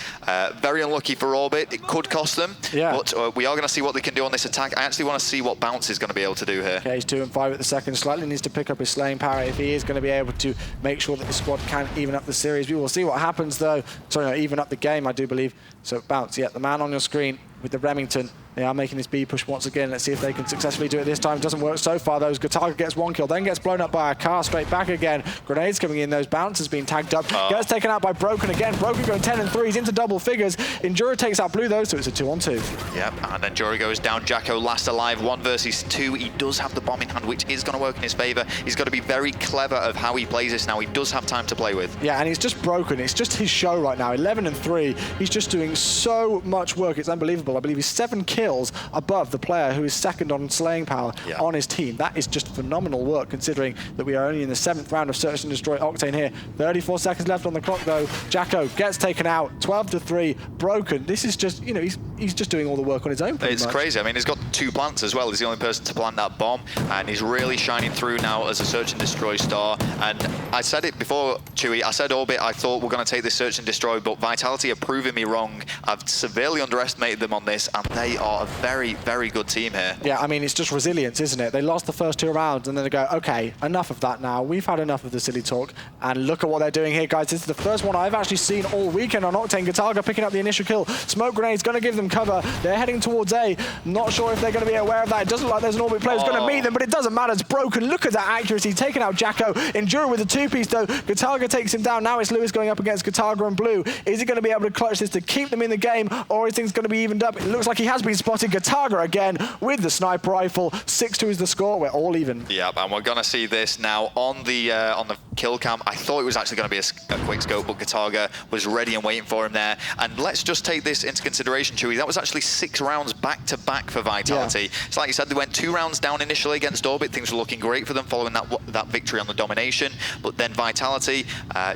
Very unlucky for Orbit. It could cost them. Yeah. But we are going to see what they can do on this attack. I actually want to see what Bounce is going to be able to do here. Okay, he's 2 and 5 at the second. Slightly needs to pick up his slaying power if he is going to be able to make sure that the squad can even up the series. We will see what happens, though. Sorry, no, even up the game, I do believe. So Bounce, yeah, the man on your screen with the Remington. They are making this B push once again. Let's see if they can successfully do it this time. Doesn't work so far, though. Gataga gets 1 kill, then gets blown up by a car straight back again. Grenades coming in, those Bouncers being tagged up. Gets taken out by Broken again. Broken going 10 and 3. He's into double figures. Enduro takes out Blue, though, so it's a 2-on-2. Yep, and then Enduro goes down. Jacko last alive, 1 versus 2. He does have the bomb in hand, which is going to work in his favor. He's got to be very clever of how he plays this now. He does have time to play with. Yeah, and he's just Broken. It's just his show right now. 11 and 3. He's just doing so much work. It's unbelievable. I believe he's 7 kills above the player who is second on slaying power on his team. That is just phenomenal work, considering that we are only in the 7th round of Search and Destroy Octane here. 34 seconds left on the clock, though. Jacko gets taken out, 12 to 3. Broken. This is just, you know, he's just doing all the work on his own. It's crazy. I mean, he's got 2 plants as well. He's the only person to plant that bomb, and he's really shining through now as a Search and Destroy star. And I said it before, Chewy. I said Orbit, I thought we're going to take this Search and Destroy, but Vitality are proving me wrong. I've severely underestimated them on this, and they are a very, very good team here. Yeah, I mean, it's just resilience, isn't it? They lost the first 2 rounds, and then they go, okay, enough of that now. We've had enough of the silly talk, and look at what they're doing here, guys. This is the first one I've actually seen all weekend on Octane. Gataga picking up the initial kill. Smoke grenade's going to give them cover. They're heading towards A. Not sure if they're going to be aware of that. It doesn't look like there's an Orbit player who's going to meet them, but it doesn't matter. It's Broken. Look at that accuracy. Taking out Jacko. Enduro with a 2-piece, though. Gataga takes him down. Now it's Lewis going up against Gataga and Blue. Is he going to be able to clutch this to keep them in the game, or is things going to be evened up? It looks like he has been spotted. Gataga again with the sniper rifle. 6-2 is the score. We're all even. Yeah, and we're going to see this now on the kill cam. I thought it was actually going to be a quick scope, but Gataga was ready and waiting for him there. And let's just take this into consideration, Chewy. That was actually 6 rounds back-to-back for Vitality. Yeah. It's like you said, they went 2 rounds down initially against Orbit. Things were looking great for them following that victory on the domination. But then Vitality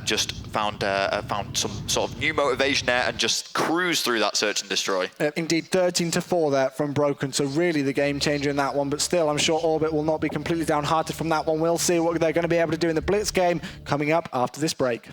just found some sort of new motivation there and just cruised through that Search and Destroy. Indeed, 13 to 4 there from Broken. So really the game changer in that one. But still, I'm sure Orbit will not be completely downhearted from that one. We'll see what they're going to be able to do in the Blitz game coming up after this break.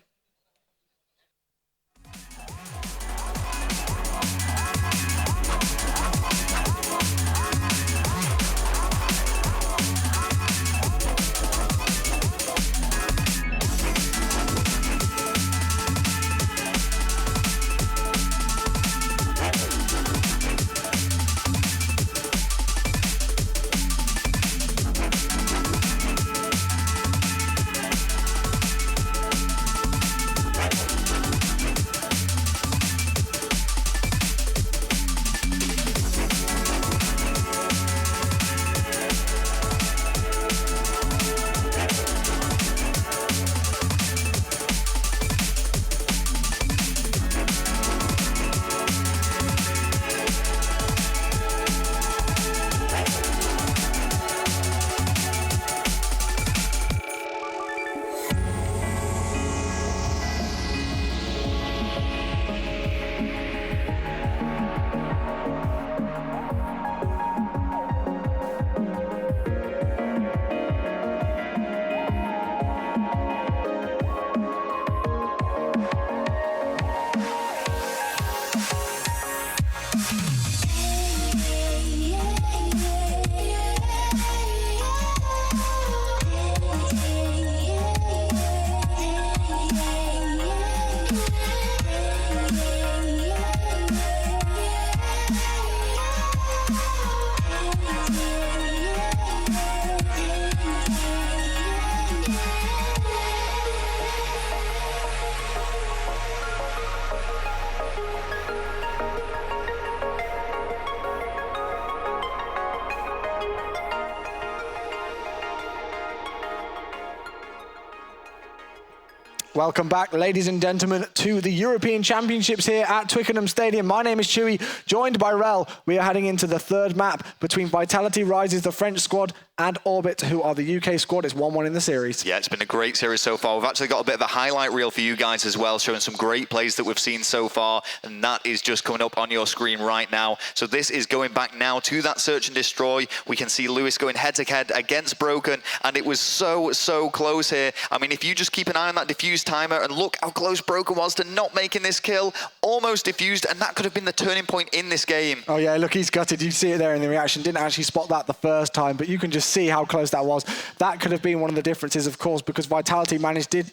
Welcome back, ladies and gentlemen, to the European Championships here at Twickenham Stadium. My name is Chewy, joined by Rel. We are heading into the third map between Vitality Rises, the French squad, and Orbit, who are the UK squad. It's 1-1 in the series. Yeah, it's been a great series so far. We've actually got a bit of a highlight reel for you guys as well, showing some great plays that we've seen so far, and that is just coming up on your screen right now. So this is going back now to that search and destroy. We can see Lewis going head-to-head against Broken, and it was so close here. I mean, if you just keep an eye on that diffuse timer, and look how close Broken was to not making this kill, almost diffused, and that could have been the turning point in this game. Oh yeah, look, he's gutted. You see it there in the reaction. Didn't actually spot that the first time, but you can just see how close that was. That could have been one of the differences, of course, because Vitality managed to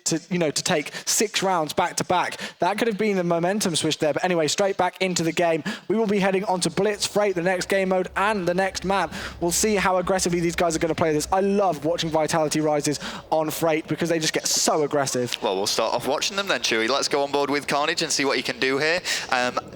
take 6 rounds back to back. That could have been the momentum switch there. But anyway, straight back into the game. We will be heading on to Blitz, Freight, the next game mode, and the next map. We'll see how aggressively these guys are going to play this. I love watching Vitality Rises on Freight because they just get so aggressive. Well, we'll start off watching them then, Chewy. Let's go on board with Carnage and see what he can do here.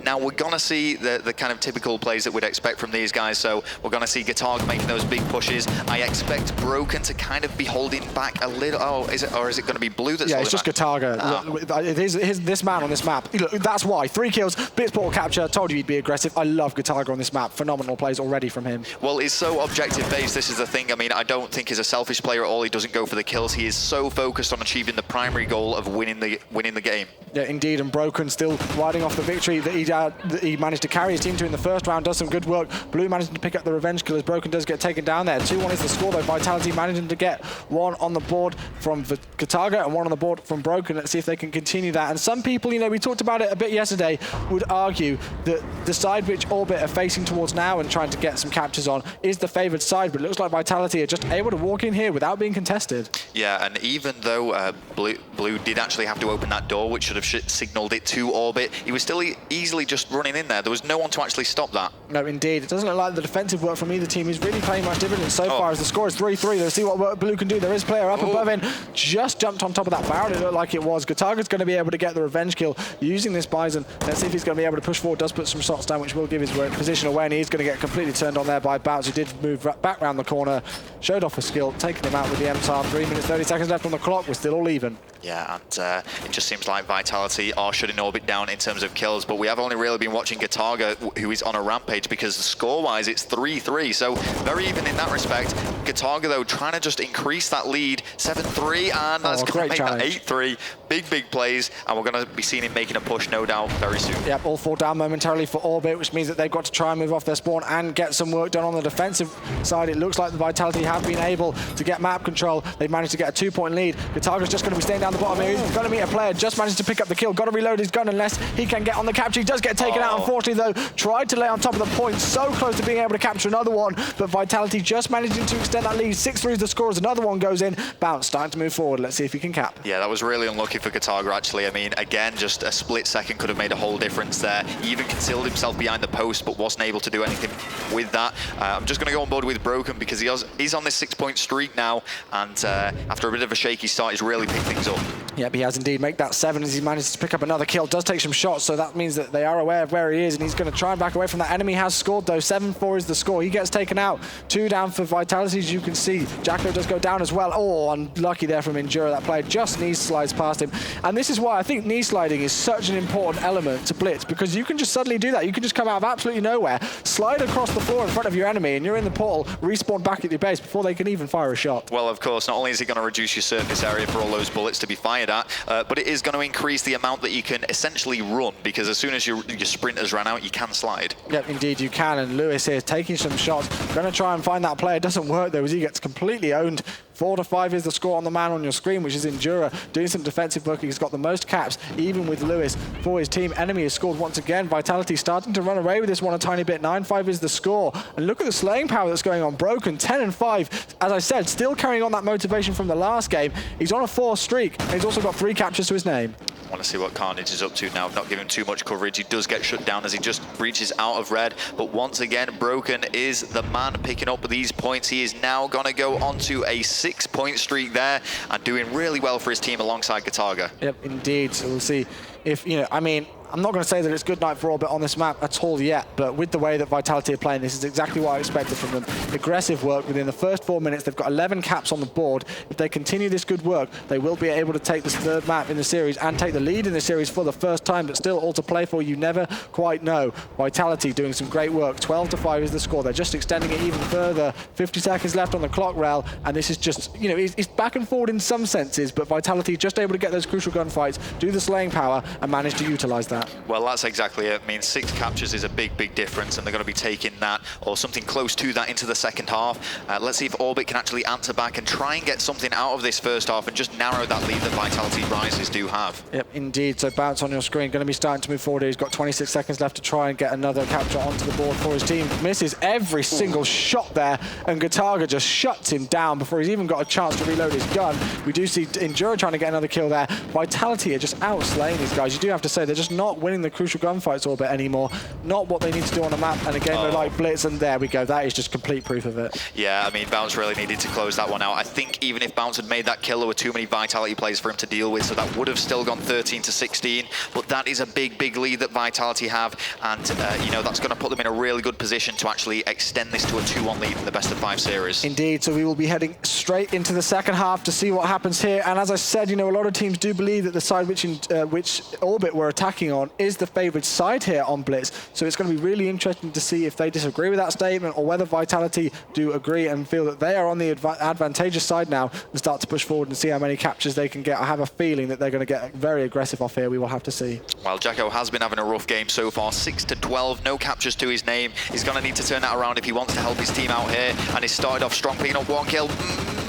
Now, we're going to see the kind of typical plays that we'd expect from these guys. So we're going to see Guitar making those big pushes. I expect Broken to kind of be holding back a little. Oh, is it going to be Blue that's it's just Guitarga. Oh. It is this man on this map. Look, that's why. 3 kills, Blitz portal capture. Told you he'd be aggressive. I love Guitarga on this map. Phenomenal plays already from him. Well, he's so objective-based. This is the thing. I mean, I don't think he's a selfish player at all. He doesn't go for the kills. He is so focused on achieving the primary goal of winning the game. Yeah, indeed. And Broken still riding off the victory that he managed to carry his team to in the first round. Does some good work. Blue managing to pick up the revenge kill as Broken does get taken down there. 2-1 is the score though. Vitality managing to get 1 on the board from Guitarga and 1 on the board from Broken. Let's see if they can continue that. And some people, we talked about it a bit yesterday, would argue that the side which Orbit are facing towards now and trying to get some captures on is the favoured side, but it looks like Vitality are just able to walk in here without being contested. Yeah, and even though Blue did actually have to open that door, which should have signalled it to Orbit, he was still easily just running in there. There was no one to actually stop that. No, indeed. It doesn't look like the defensive work from either team is really playing much dividends so far, as the score is 3-3. Let's see what Blue can do. There is a player up above him. Just jumped on top of that barrel. It looked like it was. Guitarga's going to be able to get the revenge kill using this Bison. Let's see if he's going to be able to push forward. Does put some shots down, which will give his position away, and he's going to get completely turned on there by Bounce, who did move back round the corner, showed off a skill, taking him out with the MTAR. 3 minutes, 30 seconds left on the clock. We're still all even. Yeah, and it just seems like Vitality are shutting Orbit down in terms of kills, but we have only really been watching Guitarga, who is on a rampage, because score-wise it's 3-3, so very even in that respect. Guitarga, though, trying to just increase that lead, 7-3, and that's going to make that 8-3. Big plays, and we're going to be seeing him making a push, no doubt, very soon. Yep, all 4 down momentarily for Orbit, which means that they've got to try and move off their spawn and get some work done on the defensive side. It looks like the Vitality have been able to get map control. They've managed to get a 2-point lead. Guitarga's just going to be staying down the bottom here. He's going to meet a player, just managed to pick up the kill. Got to reload his gun unless he can get on the capture. He does get taken out, unfortunately, though. Tried to lay on top of the point, so close to being able to capture another one, but Vitality just managing to extend that lead. 6-3 is the score as another one goes in. Bounce starting to move forward. Let's see if he can cap. Yeah, that was really unlucky for Guitarga, actually. I mean, again, just a split second could have made a whole difference there. He even concealed himself behind the post, but wasn't able to do anything with that. I'm just going to go on board with Broken because he's on this 6-point streak now, and after a bit of a shaky start, he's really picked things up. Yep, he has indeed. Make that 7 as he manages to pick up another kill. Does take some shots, so that means that they are aware of where he is, and he's going to try and back away from that. Enemy has scored, though. 7-4 is the score. He gets taken out. 2 down for Vitality, as you can see. Jacko does go down as well. Oh, unlucky there from Endura. That player just knee slides past him. And this is why I think knee sliding is such an important element to Blitz, because you can just suddenly do that. You can just come out of absolutely nowhere, slide across the floor in front of your enemy, and you're in the portal, respawn back at your base before they can even fire a shot. Well, of course, not only is it going to reduce your surface area for all those bullets to be fired at, but it is going to increase the amount that you can essentially run, because as soon as your sprinters run out, you can slide. Yep, indeed you can, and Lewis here taking some shots. Going to try and find that player. Doesn't work, though, as he gets completely owned. 4-5 is the score on the man on your screen, which is Endura, doing some defensive work. He's got the most caps, even with Lewis, for his team. Enemy has scored once again. Vitality starting to run away with this one a tiny bit. 9-5 is the score. And look at the slaying power that's going on. Broken, 10-5. As I said, still carrying on that motivation from the last game. He's on a 4 streak, and he's also got 3 captures to his name. I want to see what Carnage is up to now. Not giving too much coverage. He does get shut down as he just breaches out of red. But once again, Broken is the man picking up these points. He is now going to go onto a 6-point streak there and doing really well for his team alongside Guitarga. Yep, indeed. So we'll see if, I mean, I'm not going to say that it's good night for Orbit on this map at all yet, but with the way that Vitality are playing, this is exactly what I expected from them. Aggressive work within the first 4 minutes. They've got 11 caps on the board. If they continue this good work, they will be able to take this third map in the series and take the lead in the series for the first time, but still all to play for. You never quite know. Vitality doing some great work. 12-5 is the score. They're just extending it even further. 50 seconds left on the clock rail, and this is just, you know, it's back and forward in some senses, but Vitality just able to get those crucial gunfights, do the slaying power, and manage to utilize that. Well, that's exactly it. I mean, 6 captures is a big difference, and they're going to be taking that or something close to that into the second half. Let's see if Orbit can actually answer back and try and get something out of this first half and just narrow that lead that Vitality Rises do have. Yep, indeed. So Bounce on your screen, going to be starting to move forward here. He's got 26 seconds left to try and get another capture onto the board for his team. Misses every single shot there, and Gataga just shuts him down before he's even got a chance to reload his gun. We do see Endura trying to get another kill there. Vitality are just outslaying these guys. You do have to say they're just not winning the crucial gunfights Orbit anymore. Not what they need to do on a map, and again they're like Blitz, and there we go. That is just complete proof of it. Yeah, I mean, Bounce really needed to close that one out. I think even if Bounce had made that kill, there were too many Vitality plays for him to deal with, so that would have still gone 13-16, but that is a big lead that Vitality have, and you know, that's going to put them in a really good position to actually extend this to a 2-1 lead in the best of 5 series. Indeed, so we will be heading straight into the second half to see what happens here, and as I said, you know, a lot of teams do believe that the side which Orbit were attacking on is the favoured side here on Blitz, so it's going to be really interesting to see if they disagree with that statement or whether Vitality do agree and feel that they are on the advantageous side now and start to push forward and see how many captures they can get. I have a feeling that they're going to get very aggressive off here. We will have to see. Well, Jacko has been having a rough game so far, 6-12, no captures to his name. He's going to need to turn that around if he wants to help his team out here, and he started off strong, picking up 1 kill.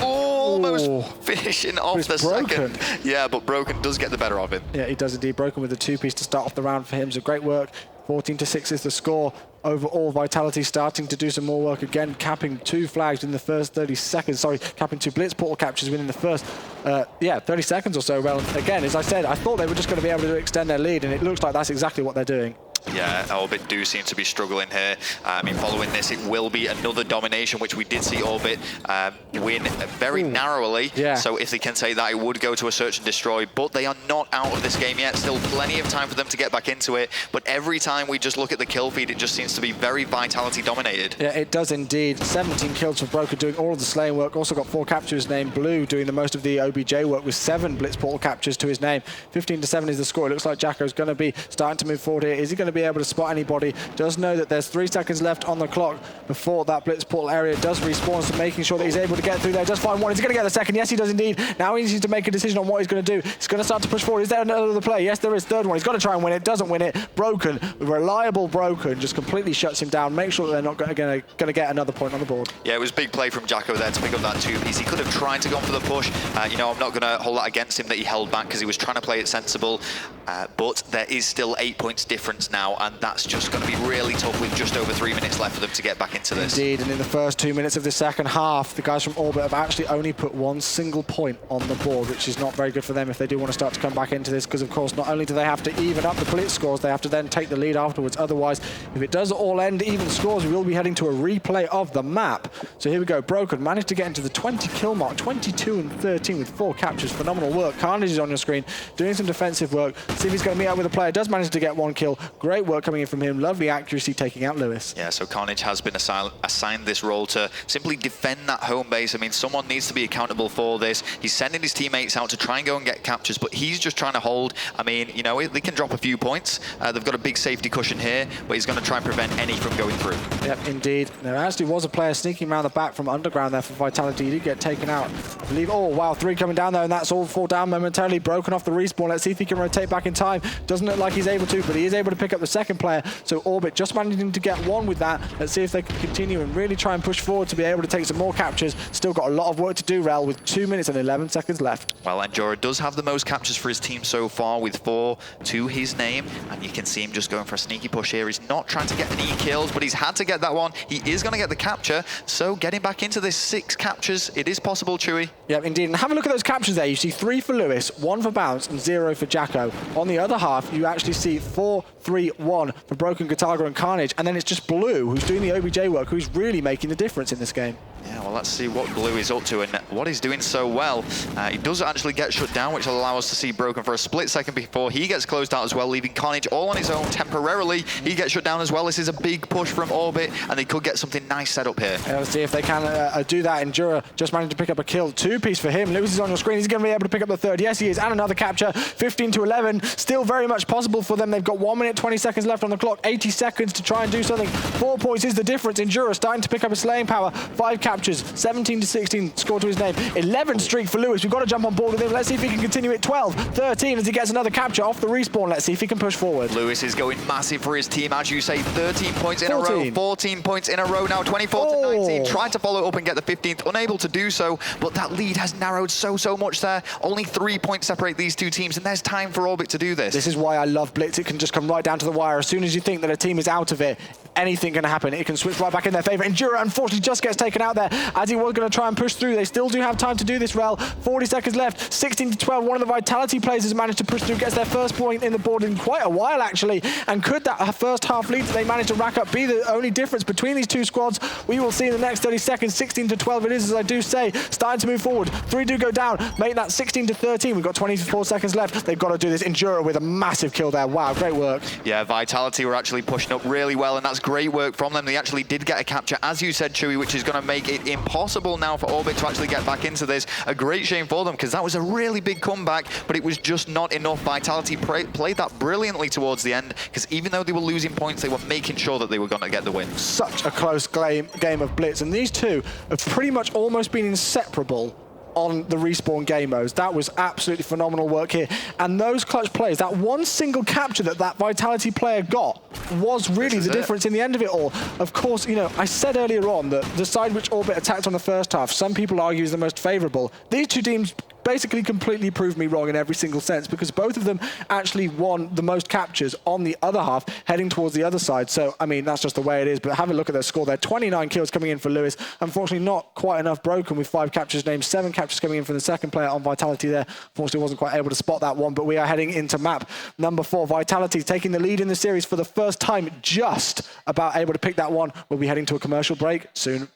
Almost finishing off the second. Yeah, but Broken does get the better of him. Yeah, he does indeed. Broken with the 2-piece to start off the round for him. So great work. 14-6 is the score. Overall, Vitality starting to do some more work again, capping 2 flags in the first 30 seconds. Sorry, capping 2 Blitz portal captures within the first, 30 seconds or so. Well, again, as I said, I thought they were just going to be able to extend their lead, and it looks like that's exactly what they're doing. Yeah, Orbit do seem to be struggling here. I mean, following this, it will be another domination, which we did see Orbit win very narrowly. Yeah. So if they can take that, it would go to a search and destroy, but they are not out of this game yet. Still plenty of time for them to get back into it. But every time we just look at the kill feed, it just seems to be very Vitality dominated. Yeah, it does indeed. 17 kills for Broker doing all of the slaying work. Also got 4 captures to his name. Blue doing the most of the OBJ work with 7 Blitz portal captures to his name. 15-7 is the score. It looks like Jacko's going to be starting to move forward here. Is he going to be able to spot anybody? Does know that there's 3 seconds left on the clock before that Blitz portal area does respawn, so making sure that he's able to get through there. Does find 1. Is he going to get the second? Yes, he does indeed. Now he needs to make a decision on what he's going to do. He's going to start to push forward. Is there another play? Yes, there is. 3rd one. He's got to try and win it. Doesn't win it. Broken, reliable Broken, just completely shuts him down. Make sure that they're not going to get another point on the board. Yeah, it was a big play from Jacko there to pick up that 2-piece. He could have tried to go for the push. You know, I'm not going to hold that against him that he held back because he was trying to play it sensible. But there is still 8 points difference now, and that's just going to be really tough with just over 3 minutes left for them to get back into this. Indeed, and in the first 2 minutes of the second half, the guys from Orbit have actually only put 1 single point on the board, which is not very good for them if they do want to start to come back into this, because of course not only do they have to even up the Blitz scores, they have to then take the lead afterwards. Otherwise, if it does all end even scores, we will be heading to a replay of the map. So here we go. Broken managed to get into the 20 kill mark, 22-13 with 4 captures. Phenomenal work. Carnage is on your screen doing some defensive work. See if he's going to meet up with a player. Does manage to get 1 kill. Great work coming in from him. Lovely accuracy taking out Lewis. Yeah, so Carnage has been assigned this role to simply defend that home base. I mean, someone needs to be accountable for this. He's sending his teammates out to try and go and get captures, but he's just trying to hold. I mean, you know, they can drop a few points. They've got a big safety cushion here, but he's going to try and prevent any from going through. Yep, indeed. There actually was a player sneaking around the back from underground there for Vitality. He did get taken out. I believe, oh wow, 3 coming down there, and that's all 4 down momentarily. Broken off the respawn. Let's see if he can rotate back in time. Doesn't look like he's able to, but he is able to pick up the second player. So Orbit just managing to get 1 with that. Let's see if they can continue and really try and push forward to be able to take some more captures. Still got a lot of work to do, Rel, with 2 minutes and 11 seconds left. Well, Endura does have the most captures for his team so far with 4 to his name, and you can see him just going for a sneaky push here. He's not trying to get any kills, but he's had to get that one. He is going to get the capture, so getting back into this 6 captures, it is possible, Chewy. Yeah, indeed. And have a look at those captures there. You see 3 for Lewis, 1 for Bounce, and 0 for Jacko. On the other half, you actually see 4, 3, 1 for Broken, Gataga, and Carnage, and then it's just Blue, who's doing the OBJ work, who's really making the difference in this game. Yeah, well, let's see what Blue is up to and what he's doing so well. He does actually get shut down, which will allow us to see Broken for a split second before he gets closed out as well, leaving Carnage all on his own temporarily. He gets shut down as well. This is a big push from Orbit, and they could get something nice set up here. Yeah, let's see if they can do that. Endura just managed to pick up a kill. 2-piece for him. Lewis is on your screen. He's going to be able to pick up the third. Yes, he is. And another capture. 15 to 11. Still very much possible for them. They've got 1 minute, 20 seconds left on the clock. 80 seconds to try and do something. 4 points is the difference. Endura starting to pick up a slaying power. 5 captures. 17 to 16 score to his name. 11 streak for Lewis. We've got to jump on board with him. Let's see if he can continue it. 12, 13 as he gets another capture off the respawn. Let's see if he can push forward. Lewis is going massive for his team, as you say. 13 points in 14. a row. 14 points in a row now. 24 to 19. Tried to follow up and get the 15th. Unable to do so, but that lead has narrowed so much there. Only 3 points separate these two teams, and there's time for Orbit to do this. This is why I love Blitz. It can just come right down to the wire. As soon as you think that a team is out of it, anything can happen. It can switch right back in their favor. Endura, unfortunately, just gets taken out there as he was going to try and push through. They still do have time to do this, Rel. 40 seconds left. 16 to 12. One of the Vitality players has managed to push through, gets their first point in the board in quite a while, actually. And could that first half lead that they managed to rack up be the only difference between these two squads? We will see in the next 30 seconds. 16 to 12 it is, as I do say. Starting to move forward. 3 do go down. Make that 16 to 13. We've got 24 seconds left. They've got to do this. Endura with a massive kill there. Wow, great work. Yeah, Vitality were actually pushing up really well, and that's great work from them. They actually did get a capture, as you said, Chewy, which is going to make it impossible now for Orbit to actually get back into this. A great shame for them, because that was a really big comeback, but it was just not enough. Vitality played that brilliantly towards the end, because even though they were losing points, they were making sure that they were going to get the win. Such a close game of Blitz, and these two have pretty much almost been inseparable on the respawn game modes. That was absolutely phenomenal work here. And those clutch plays, that one single capture that Vitality player got was really the difference in the end of it all. Of course, you know, I said earlier on that the side which Orbit attacked on the first half, some people argue is the most favorable. These two teams basically completely proved me wrong in every single sense, because both of them actually won the most captures on the other half, heading towards the other side. So, I mean, that's just the way it is. But have a look at their score there. 29 kills coming in for Lewis. Unfortunately, not quite enough Broken with 5 captures named. 7 captures coming in from the second player on Vitality there. Unfortunately, wasn't quite able to spot that one. But we are heading into map number 4. Vitality taking the lead in the series for the first time, just about able to pick that one. We'll be heading to a commercial break soon.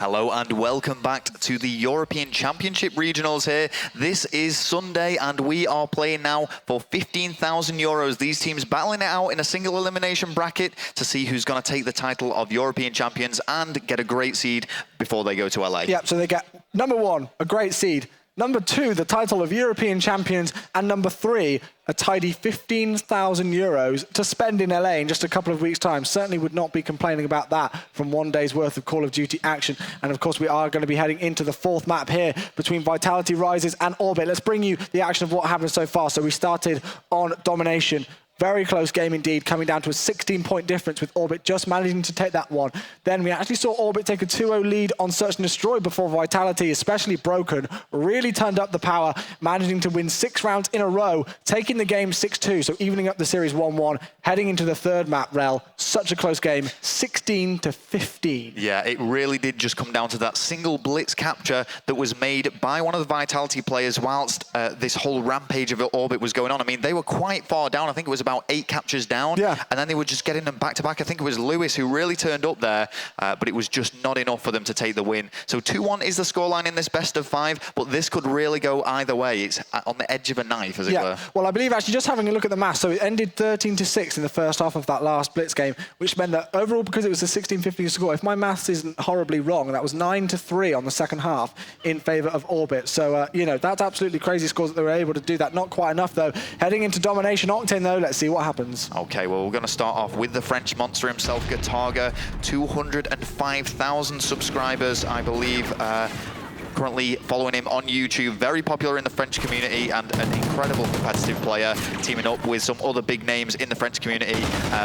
Hello and welcome back to the European Championship Regionals here. This is Sunday and we are playing now for 15,000 euros. These teams battling it out in a single elimination bracket to see who's going to take the title of European Champions and get a great seed before they go to LA. Yep, so they get number 1, a great seed. Number 2, the title of European Champions. And number 3, a tidy 15,000 euros to spend in LA in just a couple of weeks' time. Certainly would not be complaining about that from 1 day's worth of Call of Duty action. And of course, we are going to be heading into the 4th map here between Vitality Rises and Orbit. Let's bring you the action of what happened so far. So we started on Domination. Very close game indeed, coming down to a 16-point difference with Orbit just managing to take that one. Then we actually saw Orbit take a 2-0 lead on Search and Destroy before Vitality, especially Broken, really turned up the power, managing to win 6 rounds in a row, taking the game 6-2, so evening up the series 1-1, heading into the third map, Rel. Such a close game, 16-15. Yeah, it really did just come down to that single blitz capture that was made by one of the Vitality players whilst this whole rampage of Orbit was going on. I mean, they were quite far down. I think it was about 8 captures down. Yeah. And then they were just getting them back to back. I think it was Lewis who really turned up there, but it was just not enough for them to take the win. So 2-1 is the scoreline in this best of 5, but this could really go either way. It's on the edge of a knife, as it were. Well, I believe actually just having a look at the math, so it ended 13-6 in the first half of that last blitz game, which meant that overall, because it was a 16-15 score, if my maths isn't horribly wrong, that was 9-3 on the second half in favour of Orbit. So, you know, that's absolutely crazy scores that they were able to do that. Not quite enough, though. Heading into Domination Octane, though, let's see what happens. Okay, well, we're going to start off with the French monster himself, Gataga. 205,000 subscribers, I believe. Currently following him on YouTube, very popular in the French community and an incredible competitive player, teaming up with some other big names in the French community.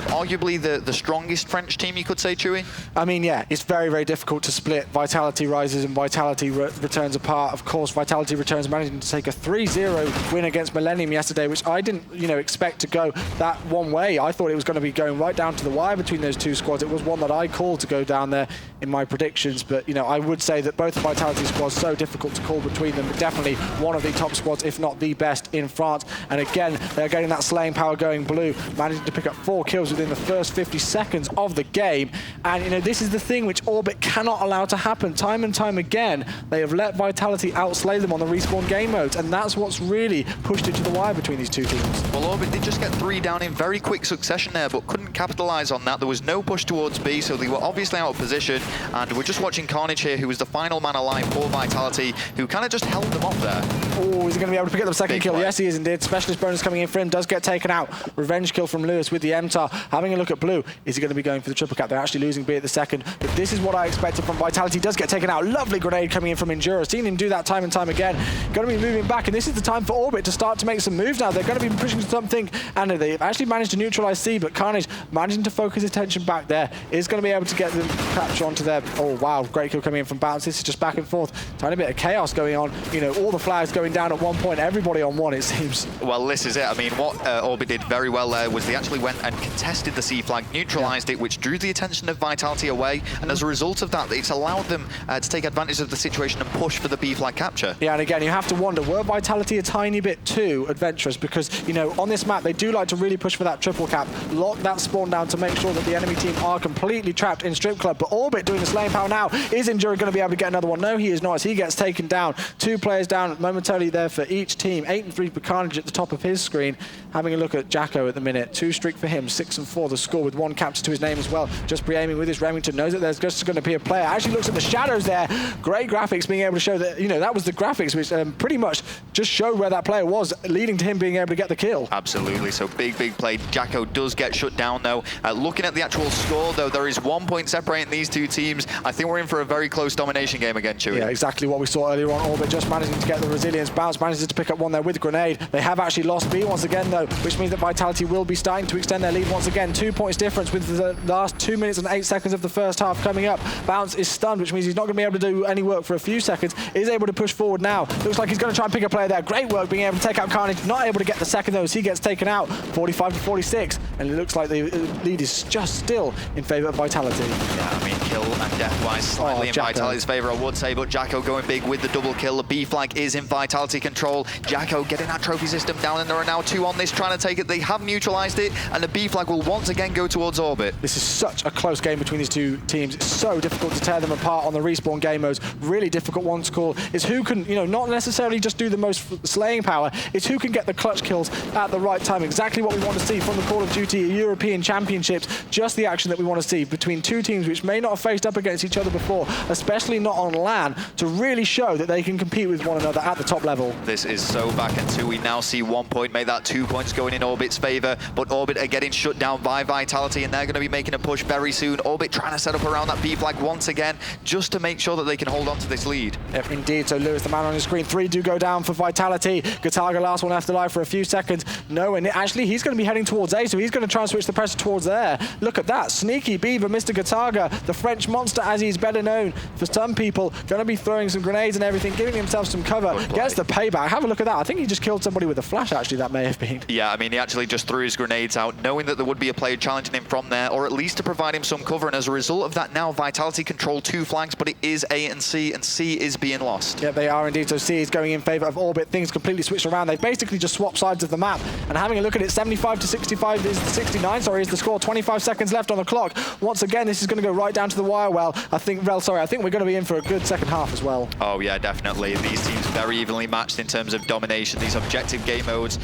Arguably the strongest French team, you could say, Chewy? I mean, yeah, it's very, very difficult to split. Vitality rises and Vitality returns apart. Of course, Vitality returns managing to take a 3-0 win against Millennium yesterday, which I didn't, you know, expect to go that one way. I thought it was going to be going right down to the wire between those two squads. It was one that I called to go down there in my predictions, but, you know, I would say that both Vitality squads so difficult to call between them, but definitely one of the top squads, if not the best in France. And again, they're getting that slaying power going blue, managing to pick up 4 kills within the first 50 seconds of the game. And, you know, this is the thing which Orbit cannot allow to happen. Time and time again, they have let Vitality outslay them on the respawn game modes, and that's what's really pushed it to the wire between these two teams. Well, Orbit did just get 3 down in very quick succession there, but couldn't capitalize on that. There was no push towards B, so they were obviously out of position. And we're just watching Carnage here, who was the final man alive for Vitality, who kind of just held them off there. Oh, is he going to be able to pick up the second Big kill? play. Yes, he is indeed. Specialist bonus coming in for him, does get taken out. Revenge kill from Lewis with the MTAR. Having a look at Blue, is he going to be going for the triple cap? They're actually losing B at the second, but this is what I expected from Vitality. Does get taken out. Lovely grenade coming in from Enduro. Seen him do that time and time again. Going to be moving back, and this is the time for Orbit to start to make some moves now. They're going to be pushing something, and they've actually managed to neutralize C, but Carnage managing to focus attention back there is going to be able to get them capture onto their... Oh, wow, great kill coming in from Bounce. This is just back and forth. Tiny bit of chaos going on. You know, all the flags going down at one point, everybody on one, it seems. Well, this is it. I mean, what Orbit did very well there was they actually went and contested the C flag, neutralized it, which drew the attention of Vitality away, and as a result of that, it's allowed them to take advantage of the situation and push for the B flag capture. Yeah, and again, you have to wonder, were Vitality a tiny bit too adventurous? Because, you know, on this map, they do like to really push for that triple cap, lock that spawn down to make sure that the enemy team are completely trapped in Strip Club, but Orbit doing the slaying power now. Is Enduro going to be able to get another one? No, he is not, as he gets taken down. 2 players down momentarily there for each team. 8-3 for Carnage at the top of his screen. Having a look at Jacko at the minute. 2 streak for him, 6-4 the score with 1 capture to his name as well. Just pre-aiming with his Remington. Knows that there's just going to be a player. Actually looks at the shadows there. Great graphics, being able to show that, you know, that was the graphics which pretty much just showed where that player was, leading to him being able to get the kill. Absolutely. So big play. Jacko does get shut down though. Looking at the actual score though, there is 1 point separating these two teams. I think we're in for a very close domination game again, Chewy. Yeah, exactly what we saw earlier on. Orbit just managing to get the resilience. Bounce manages to pick up one there with grenade. They have actually lost B once again though, which means that Vitality will be starting to extend their lead once again. 2 points difference with the last 2 minutes and 8 seconds of the first half coming up. Bounce is stunned, which means he's not going to be able to do any work for a few seconds. Is able to push forward now. Looks like he's going to try and pick a player there. Great work being able to take out Carnage. Not able to get the second though, as he gets taken out. 45-46, and it looks like the lead is just still in favour of Vitality. Yeah, I mean, kill and death-wise slightly in Vitality's favour, I would say, but Jacko going big with the double kill. The B flag is in Vitality control. Jacko getting that trophy system down, and there are now 2 on this trying to take it. They have neutralized it, and the B flag will once again go towards Orbit. This is such a close game between these two teams. It's so difficult to tear them apart on the respawn game modes. Really difficult one to call. It's who can, you know, not necessarily just do the most slaying power. It's who can get the clutch kills at the right time. Exactly what we want to see from the Call of Duty European Championships. Just the action that we want to see between two teams which may not have faced up against each other before, especially not on LAN, to really show that they can compete with one another at the top level. This is so back and two. We now see 1 point make that 2 points going in Orbit's favor, but Orbit are getting shut down by Vitality, and they're going to be making a push very soon. Orbit trying to set up around that B flag once again, just to make sure that they can hold on to this lead. Yep, indeed. So Lewis, the man on the screen, 3 do go down for Vitality. Gataga, last one left alive for a few seconds. No, and actually he's going to be heading towards A, so he's going to try and switch the pressure towards there. Look at that, sneaky Beaver, Mr. Gataga, the French monster as he's better known for some people, going to be throwing some grenades and everything, giving himself some cover, gets the payback. Have a look at that. I think he just killed somebody with a flash, actually, that may have been. Yeah, I mean, he actually just threw his grenades out, knowing that there would be a player challenging him from there, or at least to provide him some cover, and as a result of that now, Vitality control 2 flanks, but it is A and C is being lost. Yeah, they are indeed. So C is going in favor of Orbit. Things completely switched around. They basically just swapped sides of the map, and having a look at it, 75 to 65 is 69, sorry, is the score. 25 seconds left on the clock. Once again, this is going to go right down to the wire well. I think we're going to be in for a good second half as well. Oh yeah, definitely. These teams very evenly matched in terms of domination. These objective game modes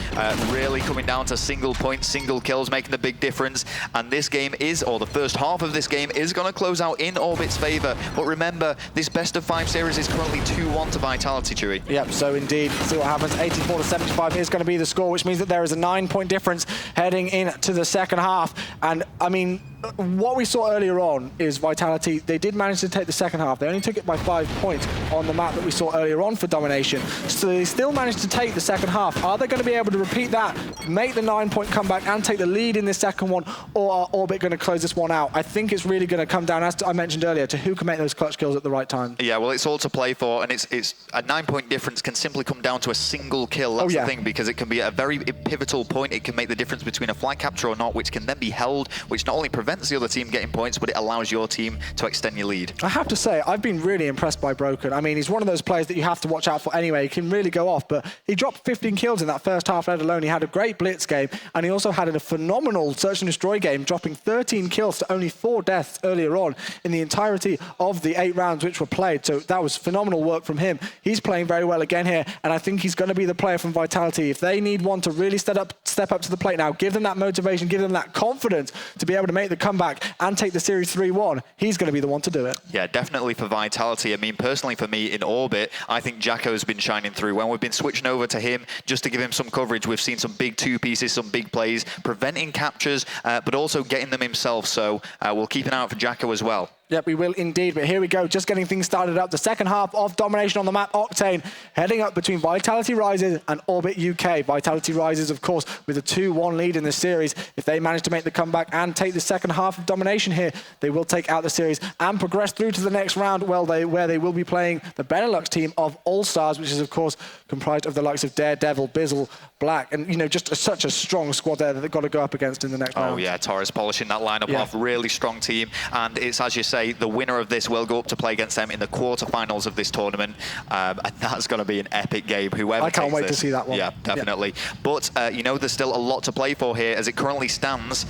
really coming down to single points, single kills, making the big difference. And this game is, or the first half of this game is going to close out in Orbit's favor. But remember, this best of 5 series is currently 2-1 to Vitality, Chewy. Yep, so indeed, see what happens. 84 to 75 is going to be the score, which means that there is a 9-point difference heading into the second half. And I mean, what we saw earlier on is Vitality, they did manage to take the second half. They only took it by 5 points on the map that we saw earlier on for domination. So they still managed to take the second half. Are they going to be able to repeat that, make the 9-point comeback and take the lead in this second one, or are Orbit going to close this one out? I think it's really going to come down, as I mentioned earlier, to who can make those clutch kills at the right time. Yeah, well, it's all to play for, and it's a 9-point difference can simply come down to a single kill. That's the thing, because it can be a very pivotal point. It can make the difference between a flag capture or not, which can then be held, which not only prevents the other team getting points, but it allows your team to extend your lead. I have to say, I've been really impressed by Broken. I mean, he's one of those players that you have to watch out for anyway. He can really go off, but he dropped 15 kills in that first half, let alone he had a great blitz game, and he also had a phenomenal search and destroy game, dropping 13 kills to only 4 deaths earlier on in the entirety of the 8 rounds which were played. So that was phenomenal work from him. He's playing very well again here, and I think he's going to be the player from Vitality. If they need one to really step up to the plate now, give them that motivation, give them that confidence to be able to make the comeback and take the series 3-1, he's going to be the one to do it. Yeah, definitely for Vitality. I mean, personally for me in Orbit, I think Jacko's been shining through. When we've been switching over to him just to give him some coverage, we've seen some big 2 pieces, some big plays, preventing captures, but also getting them himself. So we'll keep an eye out for Jacko as well. Yep, we will indeed. But here we go, just getting things started up. The second half of domination on the map, Octane, heading up between Vitality Rises and Orbit UK. Vitality Rises, of course, with a 2-1 lead in this series. If they manage to make the comeback and take the second half of domination here, they will take out the series and progress through to the next round, where they will be playing the Benelux team of All-Stars, which is, of course, comprised of the likes of Daredevil, Bizzle, Black, and, you know, just such a strong squad there that they've got to go up against in the next round. Oh, yeah, Torres polishing that lineup off. Really strong team. And it's, as you say, the winner of this will go up to play against them in the quarterfinals of this tournament. And that's going to be an epic game. Whoever I can't wait this. to see that one. Yeah, definitely. Yeah. But, you know, there's still a lot to play for here. As it currently stands,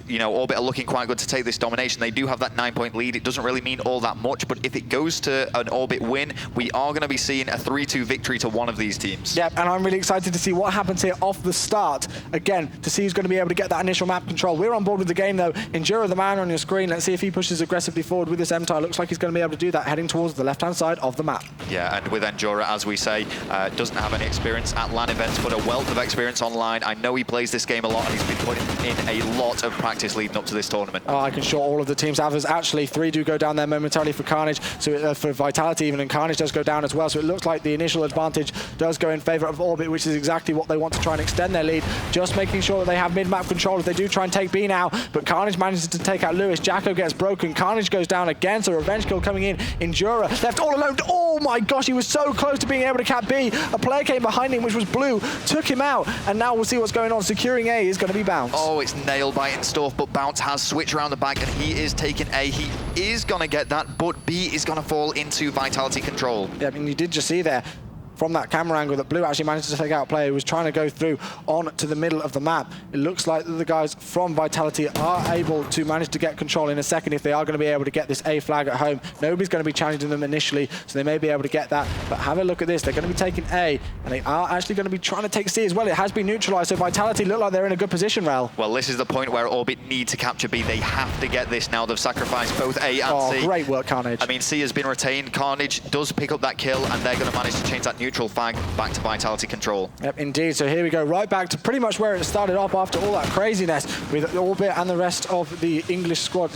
you know, Orbit are looking quite good to take this domination. They do have that 9-point lead. It doesn't really mean all that much, but if it goes to an Orbit win, we are going to be seeing a 3-2 victory to one of these teams. Yeah, and I'm really excited to see what happens here off the start. Again, to see who's going to be able to get that initial map control. We're on board with the game, though. Endura, the man on your screen. Let's see if he pushes aggressively forward with this M-Tire. Looks like he's going to be able to do that, heading towards the left-hand side of the map. Yeah, and with Endura, as we say, doesn't have any experience at LAN events, but a wealth of experience online. I know he plays this game a lot, and he's been putting in a lot of practice leading up to this tournament. Oh, I can show all of the teams. Others actually 3 do go down there momentarily for Carnage, so for Vitality even, and Carnage does go down as well. So it looks like the initial advantage does go in favor of Orbit, which is exactly what they want to try and extend their lead. Just making sure that they have mid-map control if they do try and take B now. But Carnage manages to take out Lewis. Jacko gets broken. Carnage goes down again, so revenge kill coming in. Endura left all alone. Oh my gosh, he was so close to being able to cap B. A player came behind him, which was Blue, took him out, and now we'll see what's going on. Securing A is going to be Bounce. Oh, it's nailed by stuff, but Bounce has switched around the back, and he is taking A. He is going to get that, but B is going to fall into Vitality control. Yeah, I mean, you did just see there. from that camera angle that Blue actually managed to take out a player who was trying to go through on to the middle of the map. It looks like the guys from Vitality are able to manage to get control in a second if they are going to be able to get this A flag at home. Nobody's going to be challenging them initially, so they may be able to get that. But have a look at this. They're going to be taking A, and they are actually going to be trying to take C as well. It has been neutralized, so Vitality look like they're in a good position, Rel. Well, this is the point where Orbit need to capture B. They have to get this now. They've sacrificed both A and C. Great work, Carnage. I mean, C has been retained. Carnage does pick up that kill, and they're going to manage to change that neutral flag back to Vitality control. Yep, indeed. So here we go, right back to pretty much where it started off after all that craziness, with Orbit and the rest of the English squad,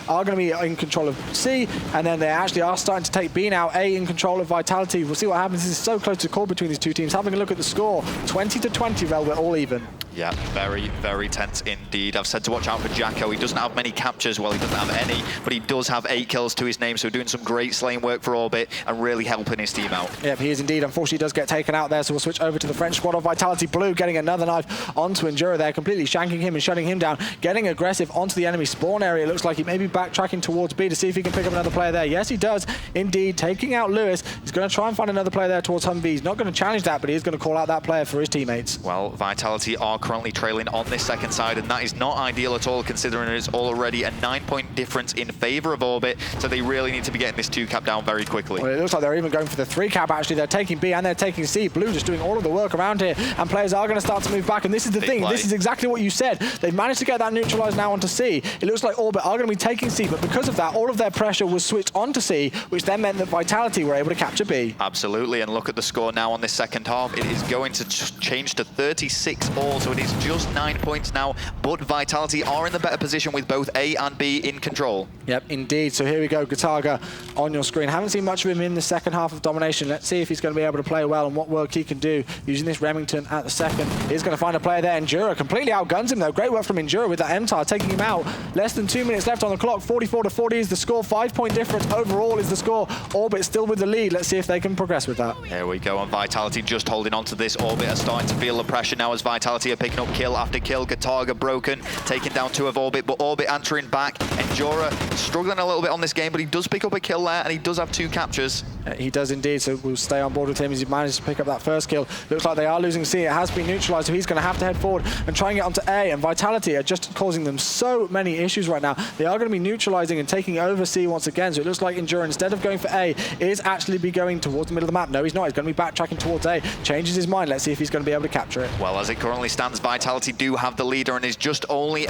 are going to be in control of C, and then they actually are starting to take B now. A in control of Vitality. We'll see what happens. This is so close to call between these two teams. Having a look at the score, 20-20, Rel, we're all even. Yeah, very, very tense indeed. I've said to watch out for Jacko. He doesn't have many captures. Well, he doesn't have any, but he does have 8 kills to his name, so doing some great slaying work for Orbit and really helping his team out. Yep, he is indeed. Unfortunately, he does get taken out there, so we'll switch over to the French squad of Vitality. Blue getting another knife onto Endura there, completely shanking him and shutting him down, getting aggressive onto the enemy spawn area. It looks like he may be backtracking towards B to see if he can pick up another player there. Yes, he does indeed, taking out Lewis. He's going to try and find another player there towards Humvee. He's not going to challenge that, but he is going to call out that player for his teammates. Well, Vitality are currently trailing on this second side, and that is not ideal at all, considering it's already a 9-point difference in favor of Orbit, so they really need to be getting this 2-cap down very quickly. Well, it looks like they're even going for the 3-cap, actually. They're taking B and they're taking C. Blue just doing all of the work around here, and players are going to start to move back, and this is the thing. This is exactly what you said. They've managed to get that neutralized now onto C. It looks like Orbit are going to be taking C, but because of that, all of their pressure was switched onto C, which then meant that Vitality were able to capture B. Absolutely, and look at the score now on this second half. It is going to change to 36-all, so it is just 9 points now, but Vitality are in the better position with both A and B in control. Yep, indeed. So here we go, Gataga on your screen. Haven't seen much of him in the second half of Domination. Let's see if he's going to be able to play well and what work he can do using this Remington at the second. He's going to find a player there. Endura completely outguns him though. Great work from Endura with that MTAR taking him out. Less than 2 minutes left on the clock. 44-40 is the score. 5-point difference overall is the score. Orbit still with the lead. Let's see if they can progress with that. Here we go, and Vitality just holding on to this. Orbit are starting to feel the pressure now as Vitality are picking up kill after kill. Gataga broken, taking down 2 of Orbit, but Orbit answering back. Endura struggling a little bit on this game, but he does pick up a kill there, and he does have 2 captures. He does indeed, so we'll stay on board with him as he managed to pick up that first kill. Looks like they are losing C. It has been neutralized, so he's going to have to head forward and try and get onto A, and Vitality are just causing them so many issues right now. They are going to be neutralizing and taking over C once again, so it looks like Endura, instead of going for A, is actually be going towards the middle of the map. No, he's not. He's going to be backtracking towards A. Changes his mind. Let's see if he's going to be able to capture it. Well, as it currently stands, Vitality do have the leader, and is just only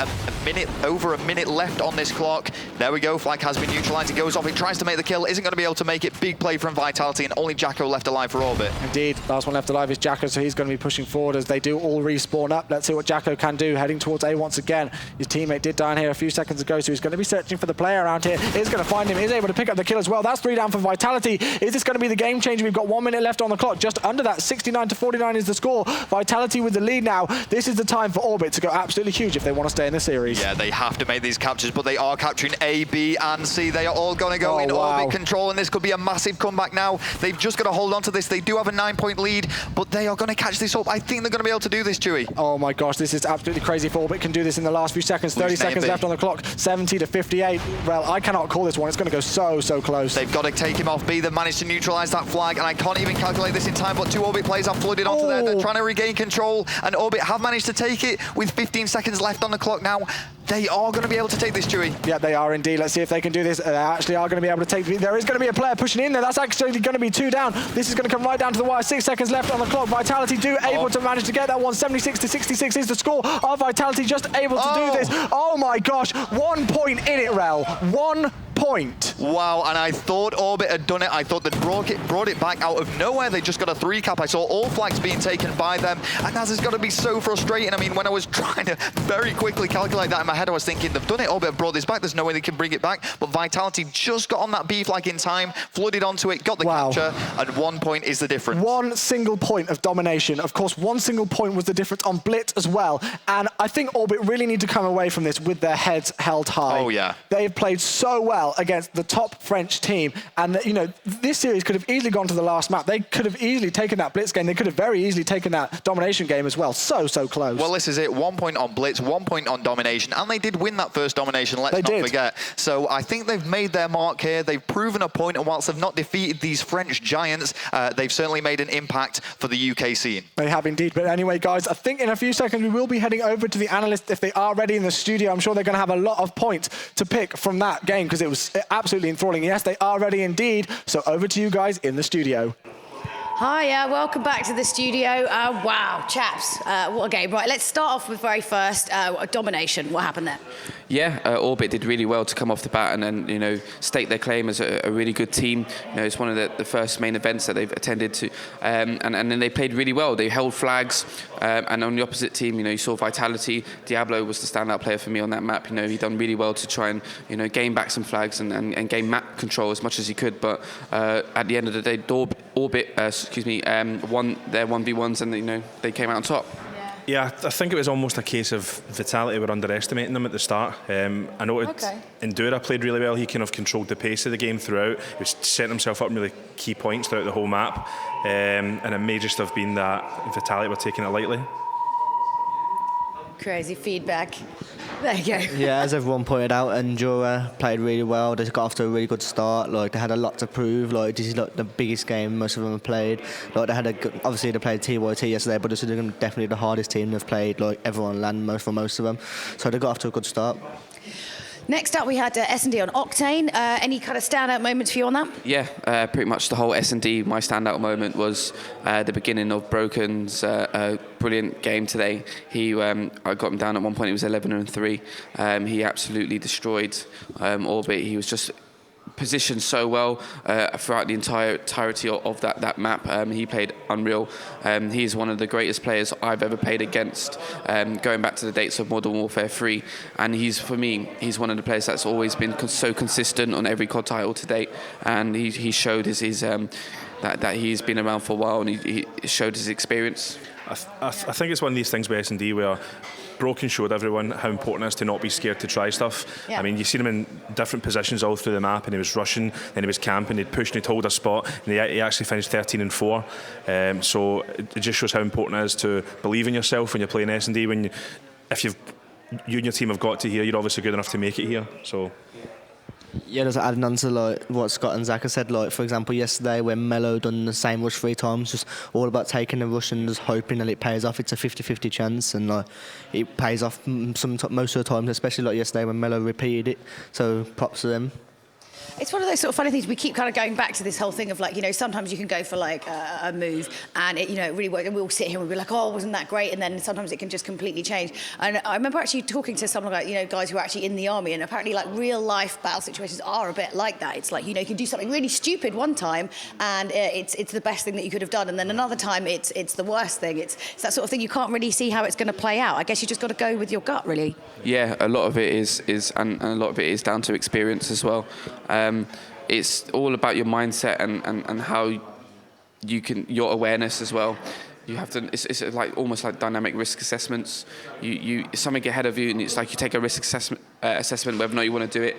over a minute left on this clock. There we go. Flag has been neutralized. It goes off. It tries to make the kill. Isn't going to be able to make it. Big play from Vitality, and only Jacko left alive for Orbit. Indeed. Last one left alive is Jacko, so he's going to be pushing forward as they do all respawn up. Let's see what Jacko can do, heading towards A once again. His teammate did die in here a few seconds ago, so he's going to be searching for the player around here. Is going to find him. Is able to pick up the kill as well. That's 3 down for Vitality. Is this going to be the game changer? We've got 1 minute left on the clock. Just under that, 69-49 is the score. Vitality with the lead now. This is the time for Orbit to go absolutely huge if they want to stay in the series. Yeah, they have to make these captures, but they are capturing A, B, and C. They are all going to go in Orbit control, and this could be a massive comeback now. They've just got to hold on to this. They do have a 9-point lead, but they are going to catch this up. I think they're going to be able to do this, Chewy. Oh my gosh, this is absolutely crazy if Orbit can do this in the last few seconds. 30 seconds left on the clock. 70-58. Well, I cannot call this one. It's going to go so close. They've got to take him off B. They've managed to neutralize that flag, and I can't even calculate this in time, but 2 Orbit players are flooded onto there. They're trying to regain control, and Orbit have managed to take it with 15 seconds left on the clock now. They are going to be able to take this, Chewy. Yeah, they are indeed. Let's see if they can do this. They actually are going to be able to take... There is going to be a player pushing in there. That's actually going to be 2 down. This is going to come right down to the wire. 6 seconds left on the clock. Vitality able to manage to get that one. 76-66 is the score. Are Vitality just able to do this? Oh my gosh. 1 point in it, Rel. 1 point. Wow, and I thought Orbit had done it. I thought they'd brought it back out of nowhere. They just got a 3-cap. I saw all flags being taken by them, and that has got to be so frustrating. I mean, when I was trying to very quickly calculate that in my head, I was thinking, they've done it. Orbit have brought this back. There's no way they can bring it back. But Vitality just got on that B flag in time, flooded onto it, got the capture, and 1 point is the difference. 1 single point of domination. Of course, 1 single point was the difference on Blitz as well. And I think Orbit really need to come away from this with their heads held high. Oh, yeah. They've played so well well against the top French team. And, you know, this series could have easily gone to the last map. They could have easily taken that Blitz game. They could have very easily taken that domination game as well. So close. Well, this is it. 1 point on Blitz, 1 point on domination. And they did win that first domination, let's not forget. So I think they've made their mark here. They've proven a point, and whilst they've not defeated these French giants, they've certainly made an impact for the UK scene. They have indeed. But anyway, guys, I think in a few seconds we will be heading over to the analysts if they are ready in the studio. I'm sure they're going to have a lot of points to pick from that game because it was absolutely enthralling. Yes, they are ready indeed. So over to you guys in the studio. Hi, welcome back to the studio. Wow, chaps, what a game. Right, let's start off with very first, domination. What happened there? Yeah, Orbit did really well to come off the bat and then, you know, stake their claim as a really good team. You know, it's one of the first main events that they've attended to. And then they played really well. They held flags. And on the opposite team, you know, you saw Vitality. Diablo was the standout player for me on that map. You know, he done really well to try and, you know, gain back some flags and gain map control as much as he could. But at the end of the day, Orbit, won their 1v1s and, you know, they came out on top. Yeah, I think it was almost a case of Vitality were underestimating them at the start. I noted Endura played really well. He kind of controlled the pace of the game throughout. He was setting himself up in really key points throughout the whole map. And it may just have been that Vitality were taking it lightly. Crazy feedback. There you go. Yeah, as everyone pointed out, Endura played really well. They got off to a really good start. Like, they had a lot to prove. Like, this is like the biggest game most of them have played. Like, they had obviously they played TYT yesterday, but this is definitely the hardest team they've played. Like, everyone land for most of them, so they got off to a good start. Next up, we had S&D on Octane. Any kind of standout moments for you on that? Yeah, pretty much the whole S&D. My standout moment was the beginning of Broken's brilliant game today. I got him down at one point. He was 11-3. He absolutely destroyed Orbit. He was just positioned so well throughout the entirety of that map. He played unreal. He's one of the greatest players I've ever played against, going back to the dates of Modern Warfare 3. And for me, he's one of the players that's always been so consistent on every COD title to date. And he showed that he's been around for a while, and he showed his experience. I think it's one of these things with S&D where Broken showed everyone how important it is to not be scared to try stuff. Yeah. I mean, you seen him in different positions all through the map, and he was rushing, then he was camping, he'd push and he'd hold a spot, and he actually finished 13-4. So it just shows how important it is to believe in yourself when you're playing S&D. You and your team have got to here, you're obviously good enough to make it here. So. Yeah, just adding on to like what Scott and Zach have said, like for example yesterday when Melo done the same rush 3 times, just all about taking the rush and just hoping that it pays off. It's a 50-50 chance, and like it pays off most of the time, especially like yesterday when Melo repeated it. So props to them. It's one of those sort of funny things. We keep kind of going back to this whole thing of like, you know, sometimes you can go for like a move and it, you know, it really works. And we'll sit here and we'll be like, oh, wasn't that great? And then sometimes it can just completely change. And I remember actually talking to someone like, you know, guys who are actually in the army, and apparently like real life battle situations are a bit like that. It's like, you know, you can do something really stupid one time and it's the best thing that you could have done. And then another time it's the worst thing. It's that sort of thing. You can't really see how it's going to play out. I guess you just got to go with your gut, really. Yeah, a lot of it is and a lot of it is down to experience as well. It's all about your mindset and how you can, your awareness as well. You have to. It's like almost like dynamic risk assessments. Something ahead of you, and it's like you take a risk assessment whether or not you want to do it,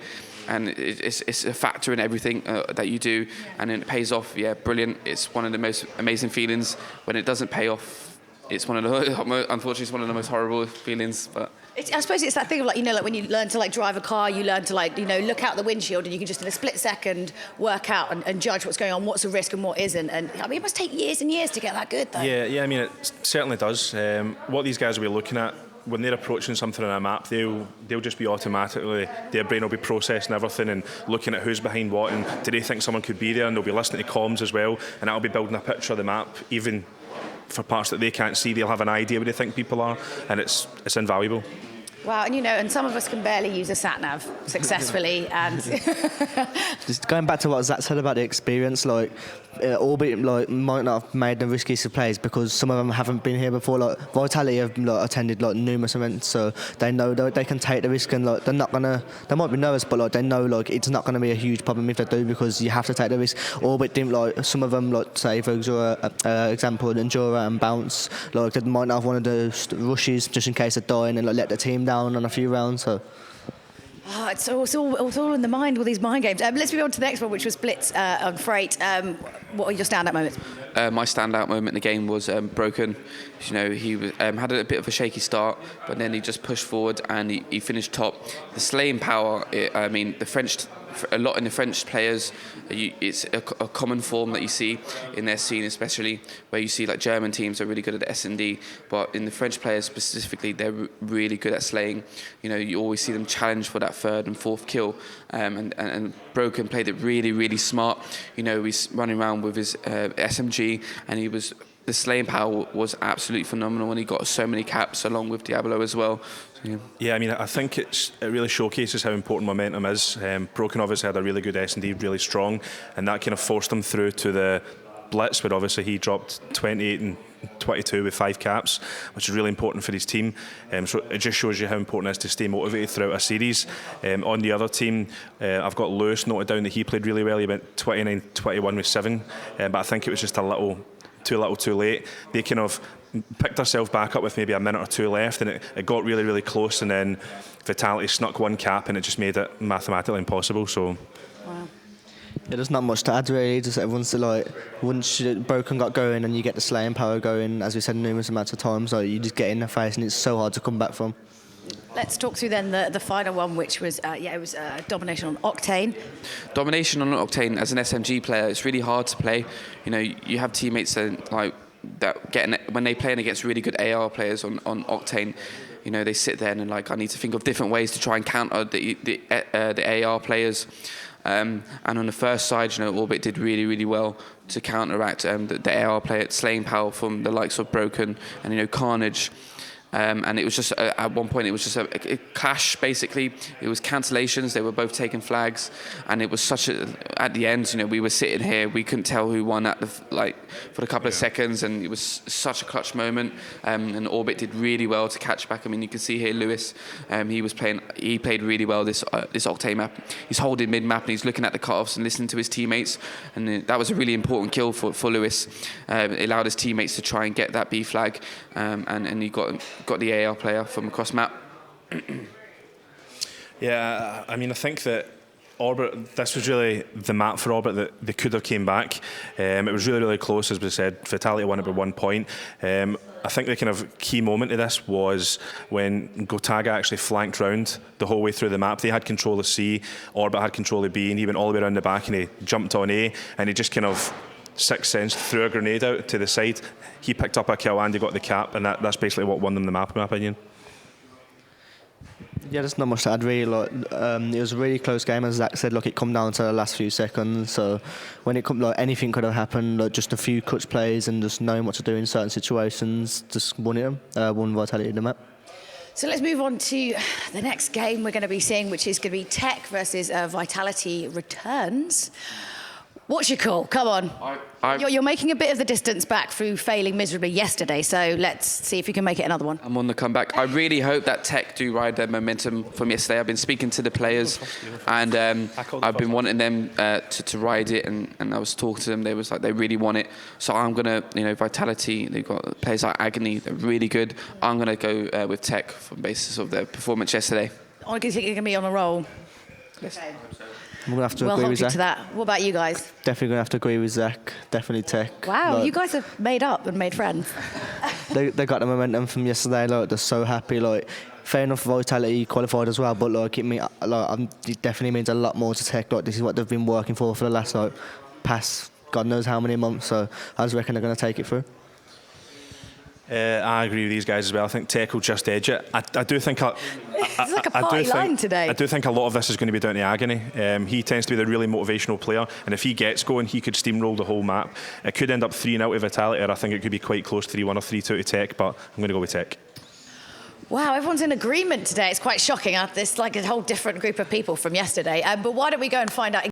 and it's a factor in everything that you do, and then it pays off. Yeah, brilliant. It's one of the most amazing feelings. When it doesn't pay off, it's unfortunately it's one of the most horrible feelings, but. I suppose it's that thing of like, you know, like when you learn to like drive a car, you learn to like, you know, look out the windshield and you can just in a split second work out and judge what's going on, what's a risk and what isn't. And I mean, it must take years and years to get that good though. Yeah, I mean, it certainly does. What these guys will be looking at when they're approaching something on a map, they'll just be automatically, their brain will be processing everything and looking at who's behind what and do they think someone could be there, and they'll be listening to comms as well, and that'll be building a picture of the map, even for parts that they can't see. They'll have an idea where they think people are, and it's invaluable. Wow, and you know, and some of us can barely use a sat-nav successfully, and... Just going back to what Zach said about the experience, like, Orbit like might not have made the riskiest of plays because some of them haven't been here before. Like Vitality have attended like numerous events, so they know they can take the risk, and like they might be nervous, but like they know like it's not going to be a huge problem if they do, because you have to take the risk. Orbit didn't, like some of them, like say for example Endura and Bounce, like they might not have one of the rushes just in case they're dying and like let the team down on a few rounds. So. Oh, it's all in the mind, all these mind games. Let's move on to the next one, which was Blitz on Freight. What are your standout moments? My standout moment in the game was Broken. You know, he had a bit of a shaky start, but then he just pushed forward and he finished top. The slaying power, a lot in the French players, it's a common form that you see in their scene, especially where you see like German teams are really good at S&D, but in the French players specifically, they're really good at slaying. You know, you always see them challenge for that third and fourth kill, and Broken played it really, really smart. You know, he's running around with his SMG, and the slaying power was absolutely phenomenal, and he got so many caps along with Diablo as well. Yeah, I mean, I think it really showcases how important momentum is. Broken obviously had a really good S&D, really strong, and that kind of forced him through to the Blitz, where obviously he dropped 28 and 22 with 5 caps, which is really important for his team. So it just shows you how important it is to stay motivated throughout a series. On the other team, I've got Lewis noted down that he played really well. He went 29-21 with 7, but I think it was just a little too late. They kind of picked themselves back up with maybe a minute or two left, and it got really, really close, and then Vitality snuck 1 cap, and it just made it mathematically impossible. So. Wow. Yeah, there's not much to add really. Just everyone's like, once Broken got going and you get the slaying power going, as we said numerous amounts of times, like you just get in the face and it's so hard to come back from. Let's talk through then the final one, which was domination on Octane. Domination on Octane as an SMG player, it's really hard to play. You know, you have teammates that when they play against really good AR players on Octane, you know, they sit there and I need to think of different ways to try and counter the AR players. And on the first side, you know, Orbit did really, really well to counteract the AR player, slaying power from the likes of Broken and, you know, Carnage. And it was just, at one point, it was just a clash, basically. It was cancellations. They were both taking flags. And it was at the end, you know, we were sitting here. We couldn't tell who won for a couple of seconds. And it was such a clutch moment. And Orbit did really well to catch back. I mean, you can see here Lewis, he played really well this Octane map. He's holding mid-map and he's looking at the cutoffs and listening to his teammates. And that was a really important kill for Lewis. It allowed his teammates to try and get that B flag. And he got the AR player from across map. Yeah, I mean, I think that Orbit, this was really the map for Orbit that they could have came back. It was really, really close, as we said. Vitality won it by 1 point. I think the kind of key moment of this was when Gotaga actually flanked round the whole way through the map. They had control of C, Orbit had control of B, and he went all the way around the back and he jumped on A, and he just kind of sixth sense threw a grenade out to the side. He picked up a kill and he got the cap, and that's basically what won them the map, in my opinion. Yeah, there's not much to add really. It was a really close game, as Zach said. It come down to the last few seconds. So when it come, anything could have happened. Just a few clutch plays and just knowing what to do in certain situations, just won Vitality in the map. So let's move on to the next game we're going to be seeing, which is going to be Tech versus Vitality Returns. What's your call? Come on. You're making a bit of the distance back through failing miserably yesterday, so let's see if you can make it another one. I'm on the comeback. I really hope that Tech do ride their momentum from yesterday. I've been speaking to the players, and I've been wanting them to ride it, and I was talking to them. They was like, they really want it. So I'm going to, Vitality, they've got players like Agony, they're really good. I'm going to go with Tech from basis of their performance yesterday. I think you're going to be on a roll. Yes. Okay. I'm going to have to agree with Zach. To that. What about you guys? Definitely going to have to agree with Zach. Definitely Tech. Wow, you guys have made up and made friends. they got the momentum from yesterday. They're so happy. Fair enough, Vitality qualified as well, but it definitely means a lot more to Tech. This is what they've been working for the last past God knows how many months. So I just reckon they're going to take it through. I agree with these guys as well. I think Tech will just edge it. I do think it's like a party line today. I do think a lot of this is going to be down to Agony. He tends to be the really motivational player, and if he gets going, he could steamroll the whole map. It could end up 3-0 to Vitality, or I think it could be quite close, 3-1 or 3-2 to Tech, but I'm going to go with Tech. Wow, everyone's in agreement today. It's quite shocking. There's like a whole different group of people from yesterday. But why don't we go and find out